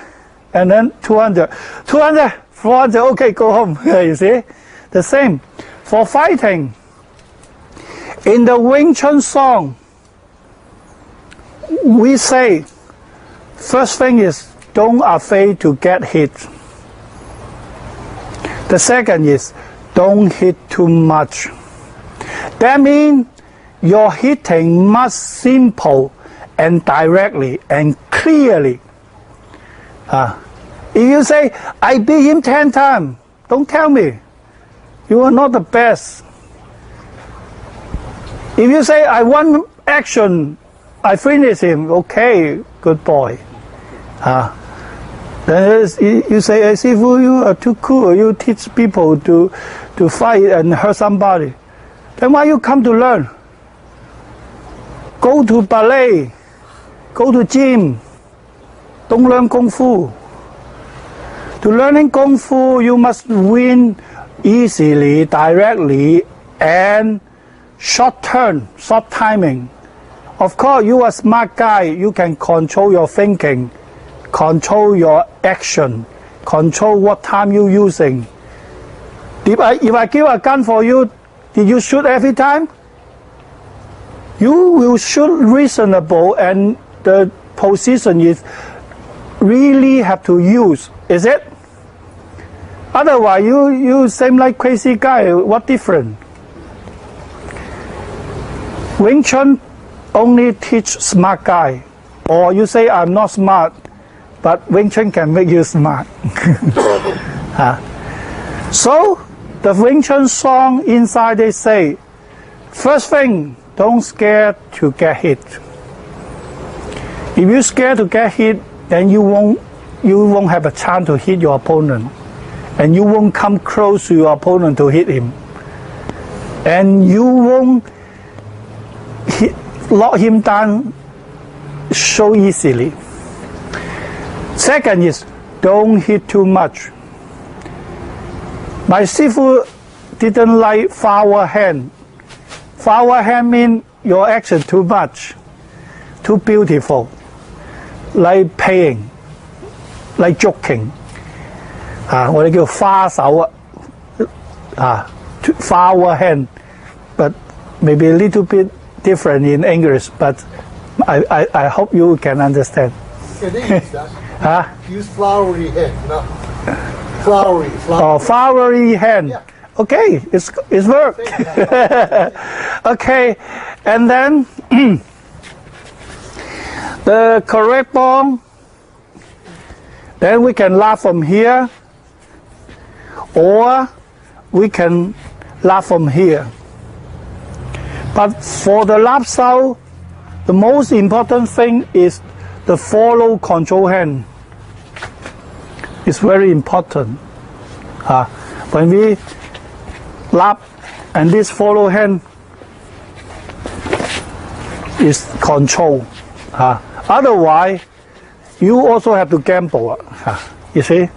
and then 200, 400. Okay, go home. You see, the same for fighting. In the Wing Chun song, we say, first thing is don't afraid to get hit. The second is don't hit too much. That means your hitting must simple and directly and clearly. If you say, I beat him 10 times, don't tell me. You are not the best. If you say, I won action, I finish him, okay, good boy. Then you say, hey, Sifu, you are too cool. You teach people to fight and hurt somebody. Then why you come to learn? Go to ballet. Go to gym. Don't learn Kung Fu. To learning Kung Fu, you must win easily, directly, and short turn, short timing. Of course, you are a smart guy. You can control your thinking, control your action, control what time you're using. If I give a gun for you, did you shoot every time? You will shoot reasonable, and the position is really have to use. Is it? Otherwise, you seem like crazy guy. What different? Wing Chun only teach smart guy, or you say I'm not smart, but Wing Chun can make you smart. So the Wing Chun song inside they say, first thing, don't scare to get hit. If you scared to get hit, then you won't have a chance to hit your opponent, and you won't come close to your opponent to hit him, and you won't lock him down so easily. Second is, don't hit too much. My sifu didn't like foul hand. Foul hand means your action too much, too beautiful, like paying, like joking. 我哋叫花手foul hand, but maybe a little bit different in English, but I hope you can understand. Use flowery hand, no. Flowery. Oh, flowery hand. Yeah. Okay, it's work. Okay, and then the correct ball. Then we can laugh from here, or we can laugh from here. But for the laugh style, the most important thing is the follow control hand. It's very important. When we laugh and this follow hand is control. Otherwise, you also have to gamble. You see,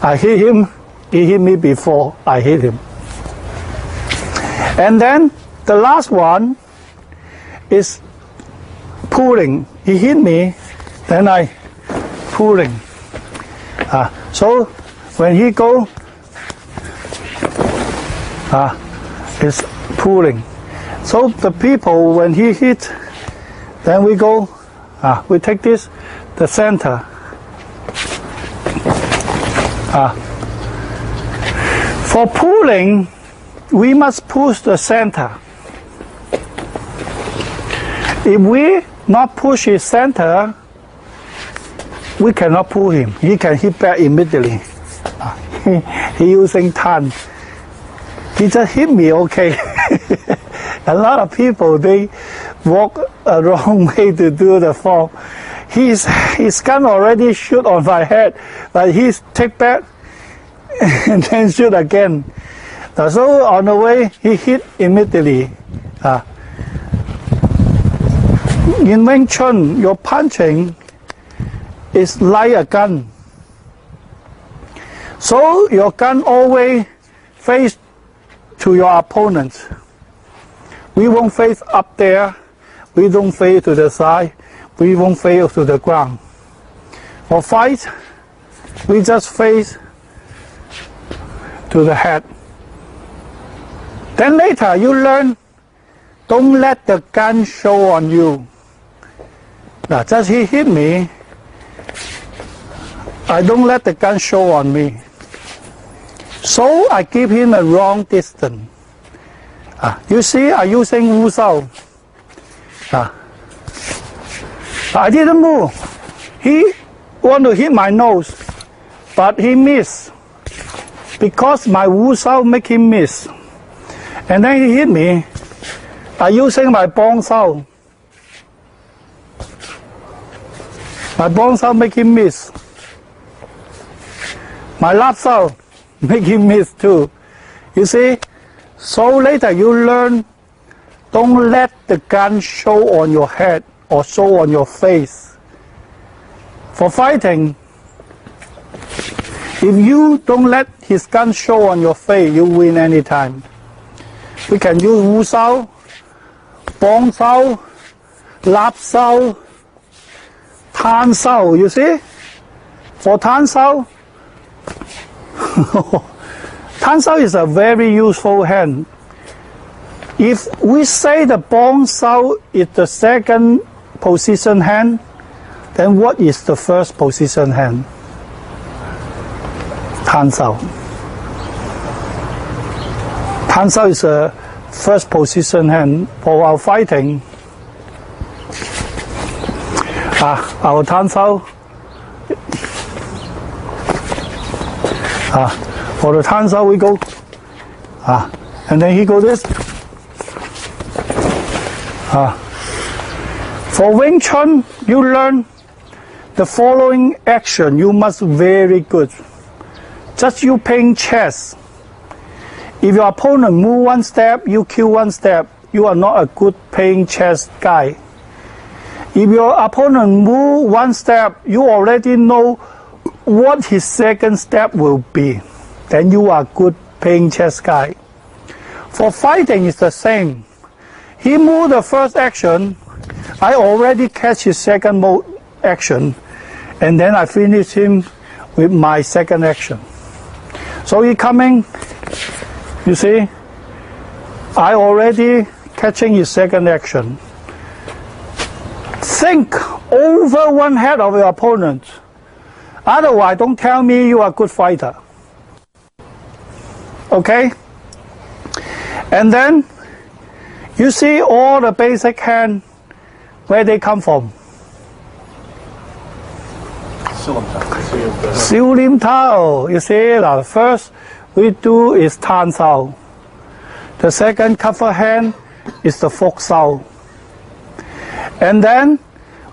I hit him, he hit me before I hit him. And then the last one is pulling. He hit me, then I pulling. So when he go, it's pulling. So the people, when he hit, then we go, we take this, the center. For pulling, we must push the center. If we not push his center, we cannot pull him. He can hit back immediately. He using ton. He just hit me, okay. A lot of people, they walk a wrong way to do the form. His gun already shoot on my head, but he take back and then shoot again. So on the way, he hit immediately. In Wing Chun, your punching is like a gun. So your gun always face to your opponent. We won't face up there. We don't face to the side. We won't face to the ground. For fight, we just face to the head. Then later you learn, don't let the gun show on you. Now just he hit me, I don't let the gun show on me. So I give him a wrong distance. You see, I'm using Wu Shao. I didn't move. He want to hit my nose, but he missed. Because my Wu Shao make him miss. And then he hit me. I'm using my Bong Shao. My Bong Shao make him miss. My left Shao make him miss too. You see? So later you learn, don't let the gun show on your head or show on your face. For fighting, if you don't let his gun show on your face, you win anytime. We can use Wu Shao, Bong Shao, lap sao, tan sao, you see? For tan sao, tan sao is a very useful hand. If we say the bong sao is the second position hand, then what is the first position hand? Tan sao. Tan sao is a first position hand for our fighting. Our tan sao. For the tan sao we go. And then he go this. For Wing Chun, you learn the following action. You must very good. Just you playing chess. If your opponent move one step, you kill one step. You are not a good playing chess guy. If your opponent move one step, you already know what his second step will be. Then you are good playing chess guy. For fighting, it's the same. He moved the first action, I already catch his second action, and then I finish him with my second action. So he coming, you see, I already catching his second action. Think over one head of your opponent. Otherwise, don't tell me you are a good fighter. Okay? And then, you see all the basic hand, where they come from? Siu Lim Tao. You see, the first we do is Tan Sao. The second cover hand is the Fok Sao. And then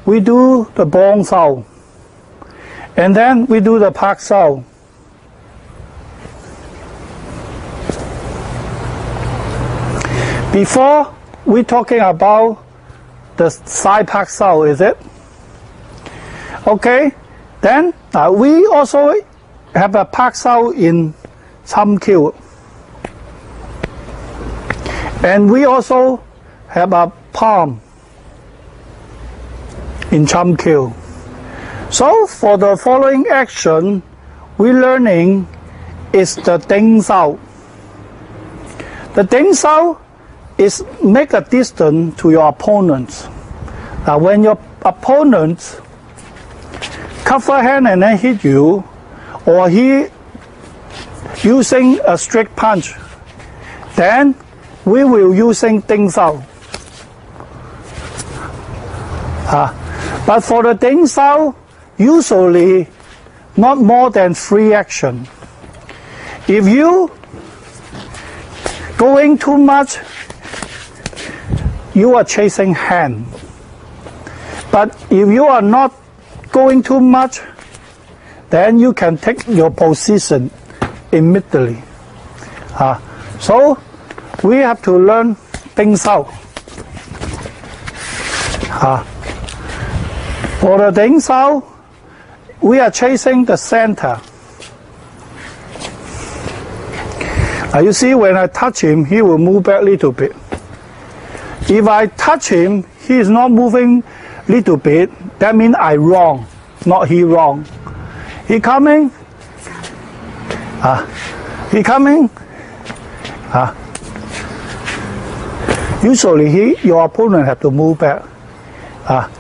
we do the Bong Sao. And then we do the Pak Sao. Before we talking about the side Pak Sao, is it? Okay, then we also have a Pak Sao in Chum Kill. And we also have a palm in Chum Kill. So for the following action, we learning is the Ding Sao. The Ding Sao is make a distance to your opponent. Now when your opponent cover hand and then hit you, or he using a straight punch, then we will using Ding Sao. But for the Ding Sao, usually not more than 3 action. If you going too much, you are chasing hand. But if you are not going too much, then you can take your position immediately. So we have to learn Ding Sao. For the Ding Sao, we are chasing the center. You see, when I touch him, he will move back a little bit. If I touch him, he is not moving little bit, that means I wrong, not he wrong. He coming, he coming, usually your opponent have to move back.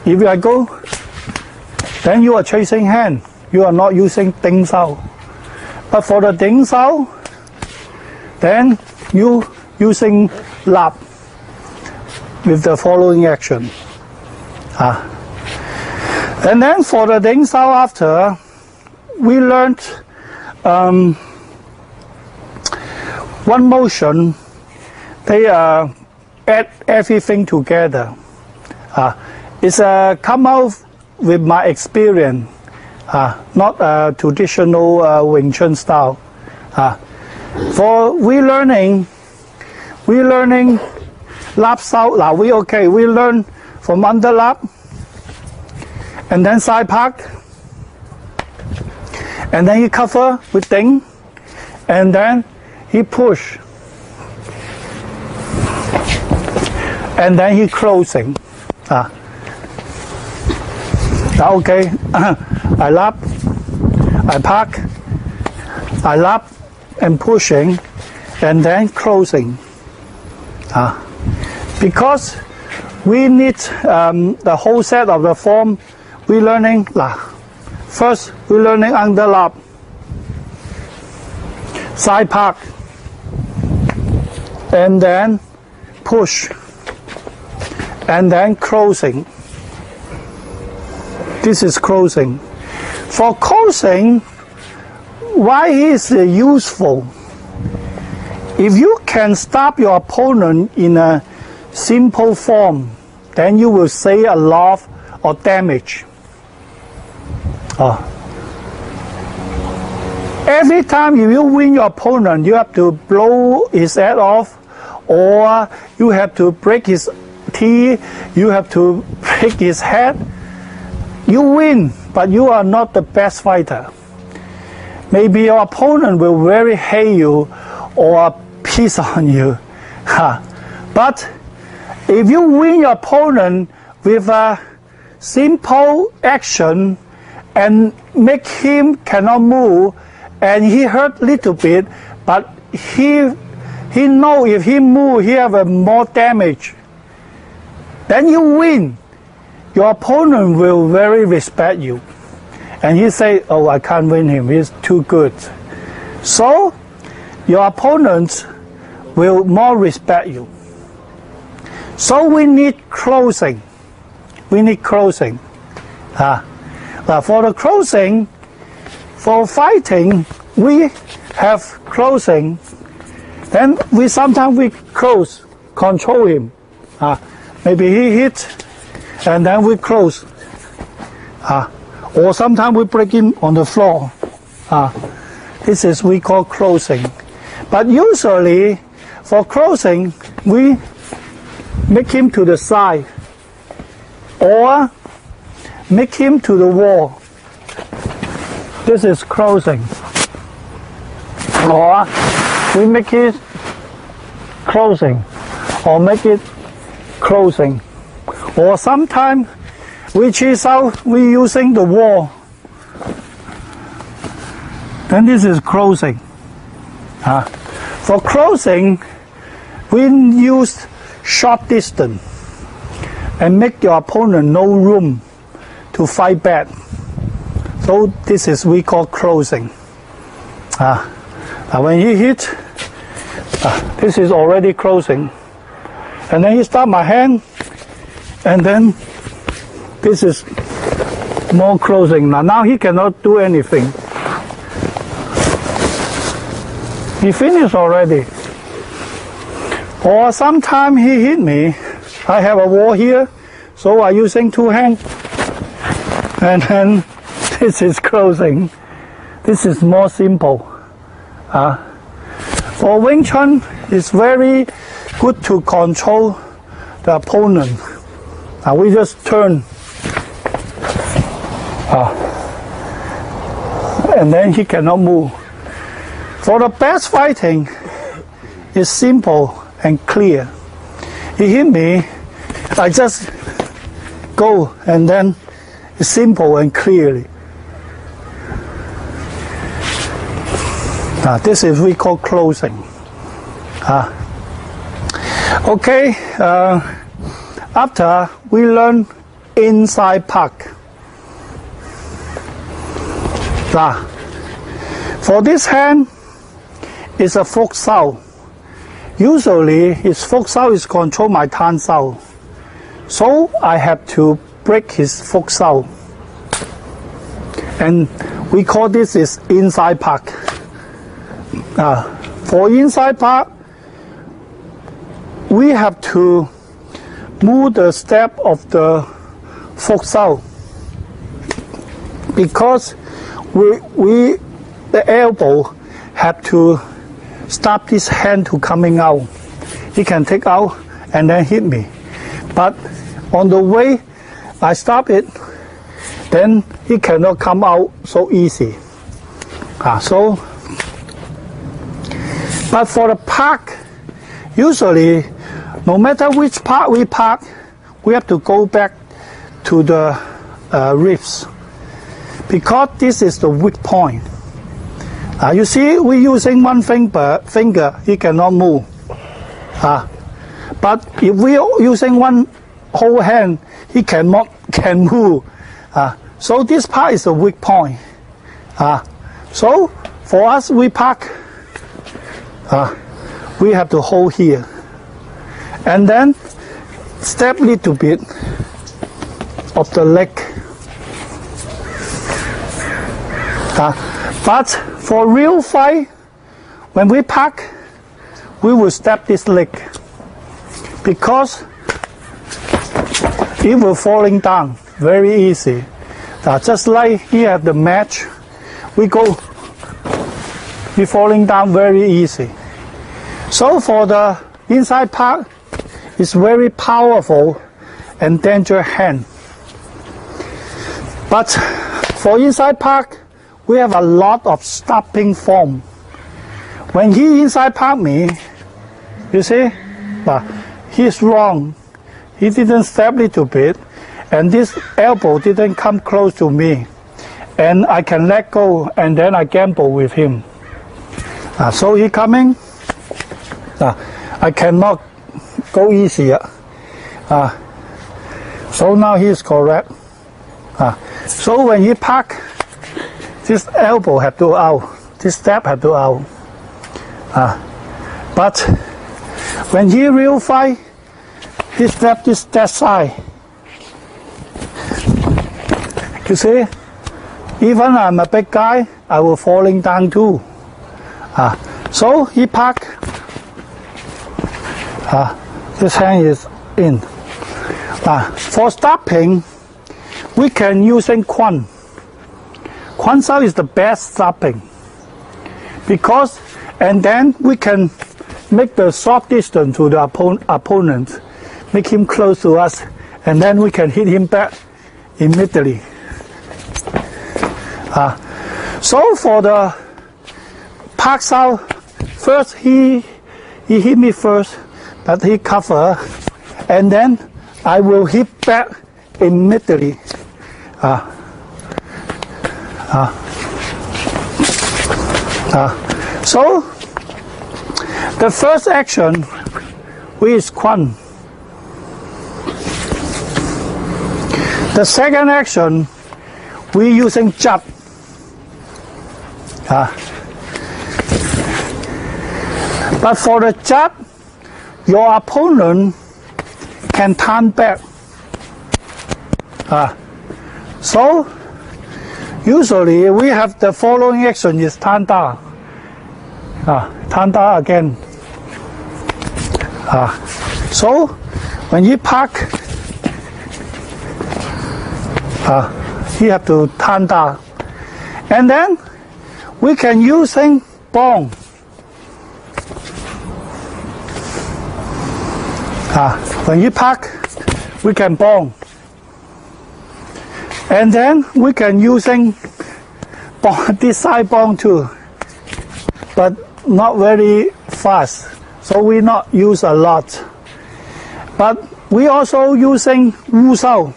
If I go, then you are chasing hand, you are not using Ding Sao. But for the Ding Sao, then you using lap with the following action. And then for the Ding Sao after, we learned one motion, they add everything together. It's come out with my experience, not a traditional Wing Chun style. For we learning lap sao. Now we learn from under lap, and then side park, and then he cover with Ding, and then he push, and then he closing. Okay, I lap, I park, I lap and pushing, and then closing. Because we need the whole set of the form, we learning first we learning under lap, side park, and then push, and then closing. This is closing. For closing, why is it useful? If you can stop your opponent in a simple form, then you will save a lot of damage. Every time if you win your opponent, you have to blow his head off, or you have to break his teeth, you have to break his head. You win, but you are not the best fighter. Maybe your opponent will very hate you or piss on you. But if you win your opponent with a simple action and make him cannot move, and he hurt little bit, but he know if he move, he have more damage, then you win. Your opponent will very respect you. And he say, oh, I can't win him, he's too good. So, your opponents will more respect you. So we need closing. We need closing. But for the closing, for fighting, we have closing. Then sometimes we close, control him. Maybe he hit, and then we close. Or sometimes we break him on the floor. This is we call closing. But usually, for closing, we make him to the side, or make him to the wall. This is closing. Or we make it closing, or make it closing. Or sometimes which is out we using the wall. Then this is closing. For closing, we use short distance and make your opponent no room to fight back. So this is we call closing. When he hit, this is already closing. And then he stop my hand, and then this is more closing. Now he cannot do anything. He finished already. Or sometimes he hit me. I have a wall here, so I'm using two hands. And then this is closing. This is more simple. For Wing Chun, it's very good to control the opponent. We just turn. And then he cannot move. For the best fighting, it's simple and clear. He hit me, I just go, and then it's simple and clearly. This is we call closing. Okay, after we learn inside park. For this hand, it's a foot sao. Usually, his foot sao is control my tan sao. So I have to break his foot sao. And we call this is inside park. For inside park, we have to move the step of the foot sao. Because the elbow have to stop his hand to coming out. He can take out and then hit me. But on the way I stop it, then he cannot come out so easy. But for the park, usually, no matter which part we park, we have to go back to the ribs, because this is the weak point. You see, we're using one finger, he cannot move. But if we are using one whole hand, he can move. So this part is a weak point. So for us, we park. We have to hold here, and then step little bit of the leg. But for real fight, when we park, we will step this leg because it will falling down very easy. Just like here at the match, we falling down very easy. So for the inside part, it's very powerful and dangerous hand. But for inside part, we have a lot of stopping form. When he inside part me, you see, he's wrong. He didn't step little bit, and this elbow didn't come close to me, and I can let go, and then I gamble with him. So he coming. I cannot go easier. So now he is correct. So when he park, this elbow have to out, this step have to out. But when he real fight, he step that side. You see, even I'm a big guy, I will falling down too. So he park. This hand is in. For stopping, we can using Chun. Chun Sao is the best stopping because, and then we can make the short distance to the opponent, make him close to us, and then we can hit him back immediately. So for the Park Sao, first he hit me first, but he cover, and then I will hit back immediately. So the first action, which is Chun. The second action, we using jab. But for the jab, your opponent can turn back. So usually we have the following action is turn down. Turn down again. So when you park, you have to turn down, and then we can using bong. When you park, we can bong, and then we can using bong, this side bong too, but not very fast, so we not use a lot. But we also using Wu Sao.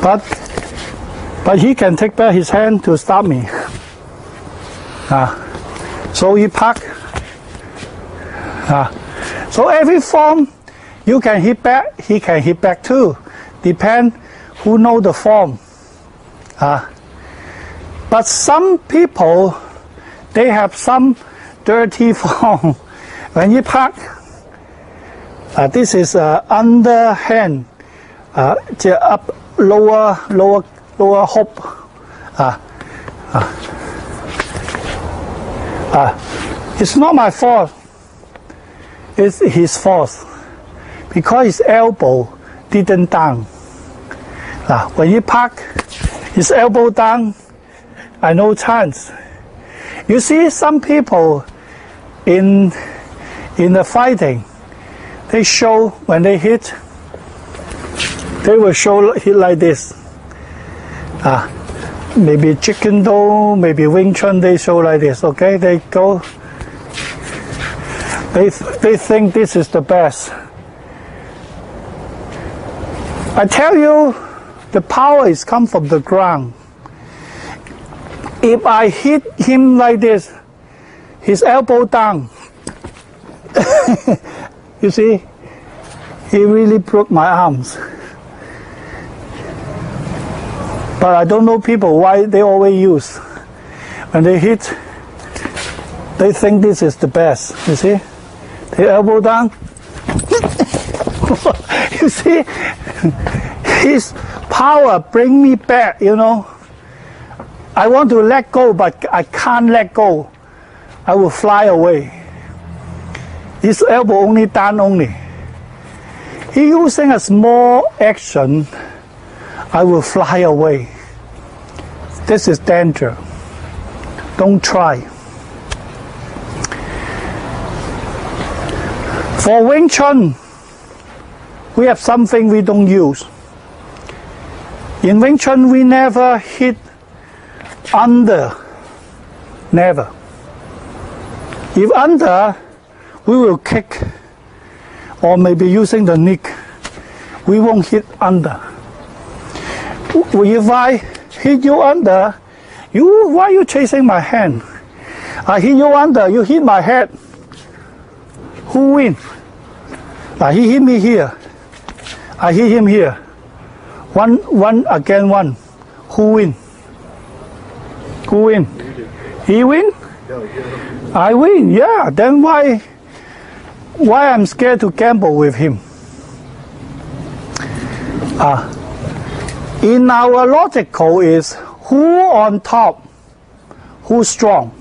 But he can take back his hand to stop me. So he park. So every form you can hit back, he can hit back too. Depend who know the form. But some people, they have some dirty form. When you park, this is underhand, the up lower hop. It's not my fault. It's his fault because his elbow didn't down. When you park, his elbow down, I no chance. You see, some people in the fighting, they show when they hit, they will show hit like this. Maybe Chicken Do, maybe Wing Chun, they show like this. Okay, they go. They think this is the best. I tell you, the power is come from the ground. If I hit him like this, his elbow down, you see, he really broke my arms. But I don't know people why they always use. When they hit, they think this is the best. You see, the elbow down. You see, his power bring me back, you know. I want to let go, but I can't let go. I will fly away. His elbow only down only. He using a small action, I will fly away. This is danger. Don't try. For Wing Chun, we have something we don't use. In Wing Chun, we never hit under. Never. If under, we will kick or maybe using the neck. We won't hit under. If I hit you under, why are you chasing my hand? I hit you under, you hit my head. Who win? He hit me here. I hit him here. One against one. Who win? Who win? He win? I win, yeah. Then why I'm scared to gamble with him? In our logical is who on top, who's strong.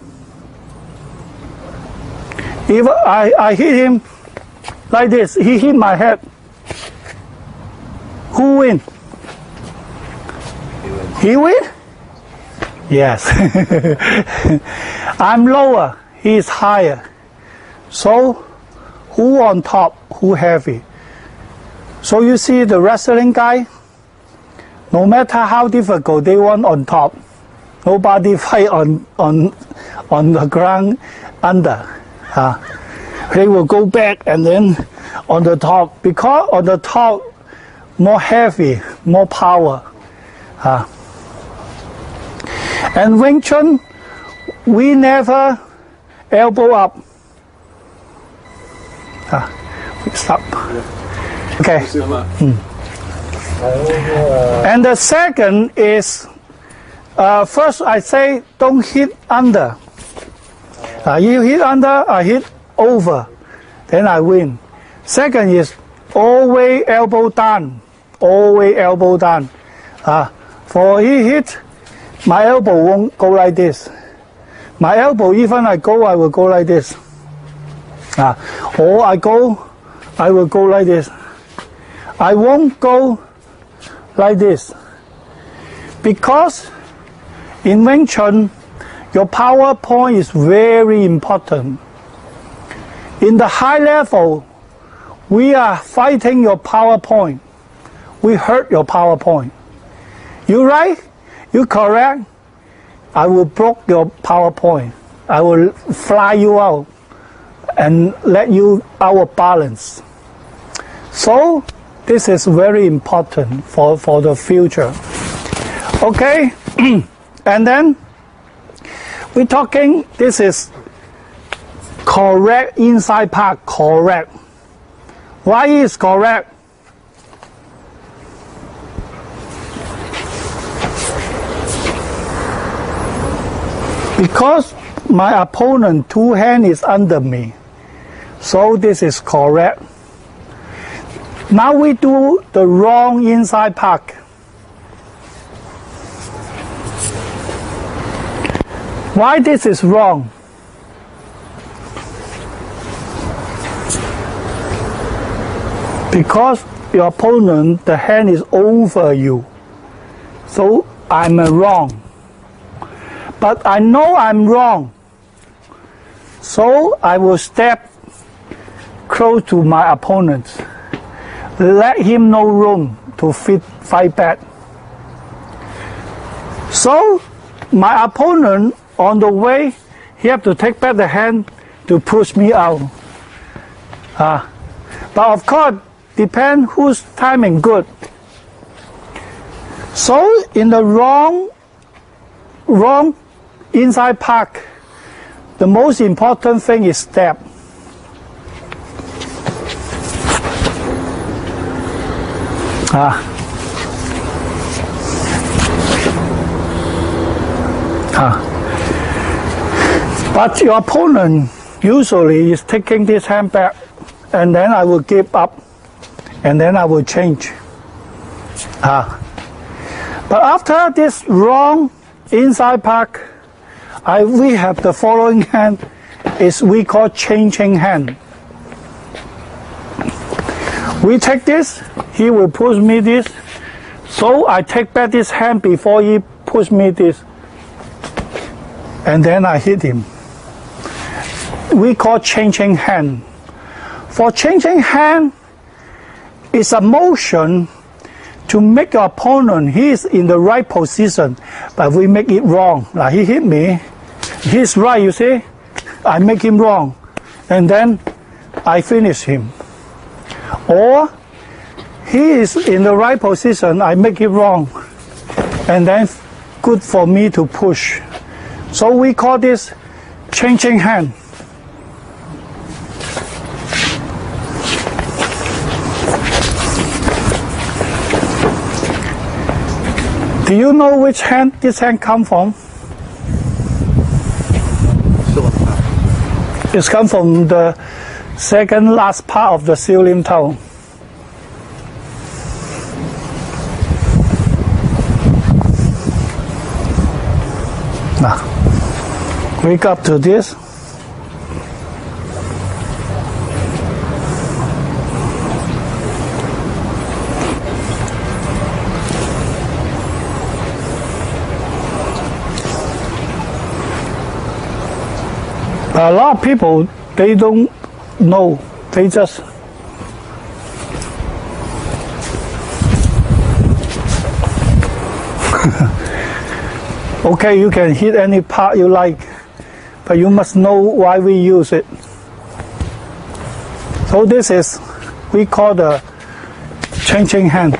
If I hit him like this, he hit my head. Who win? He win? Yes. I'm lower, he is higher. So who on top, who heavy? So you see the wrestling guy, no matter how difficult they want on top, nobody fight on the ground under. They will go back and then on the top, because on the top more heavy, more power. And Wing Chun, we never elbow up. We stop. Okay. And the second is, first I say don't hit under. You hit under, I hit over, then I win. Second is always elbow down, always elbow down. For he hit, my elbow won't go like this. My elbow, even I will go like this. Or I will go like this. I won't go like this. Because in Wing Chun, your power point is very important. In the high level, we are fighting your power point. We hurt your power point. You right? You correct? I will break your power point. I will fly you out and let you out of balance. So this is very important for the future. Okay? And then we're talking, this is correct inside part, correct. Why is correct? Because my opponent two hand is under me. So this is correct. Now we do the wrong inside part. Why this is wrong? Because your opponent, the hand is over you. So I'm wrong. But I know I'm wrong. So I will step close to my opponent. Let him no room to fight back. So my opponent on the way, he have to take back the hand to push me out. But of course, depend whose timing good. So in the wrong inside park, the most important thing is step. But your opponent usually is taking this hand back, and then I will give up, and then I will change. But after this wrong inside park, we have the following hand, is we call changing hand. We take this, he will push me this, so I take back this hand before he push me this, and then I hit him. We call changing hand. For changing hand, it's a motion to make your opponent, he is in the right position, but we make it wrong. Like he hit me, he's right, you see, I make him wrong, and then I finish him. Or he is in the right position, I make it wrong, and then good for me to push. So we call this changing hand. Do you know which hand this hand come from? It's come from the second last part of the ceiling toe. Now, wake up to this. A lot of people, they don't know, they just okay, you can hit any part you like, but you must know why we use it. So this is, we call the changing hand.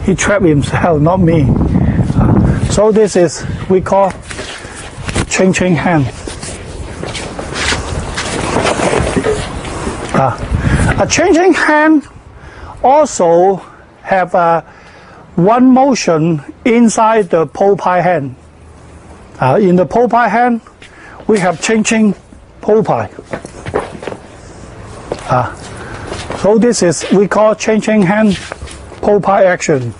He trapped himself, not me. So this is, we call changing hand. A changing hand also have one motion inside the pole pie hand. In the pole pie hand, we have changing pole pie. So this is, we call changing hand pole pie action.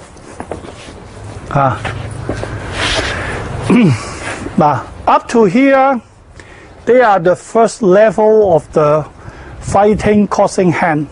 Up to here, they are the first level of the fighting crossing hand.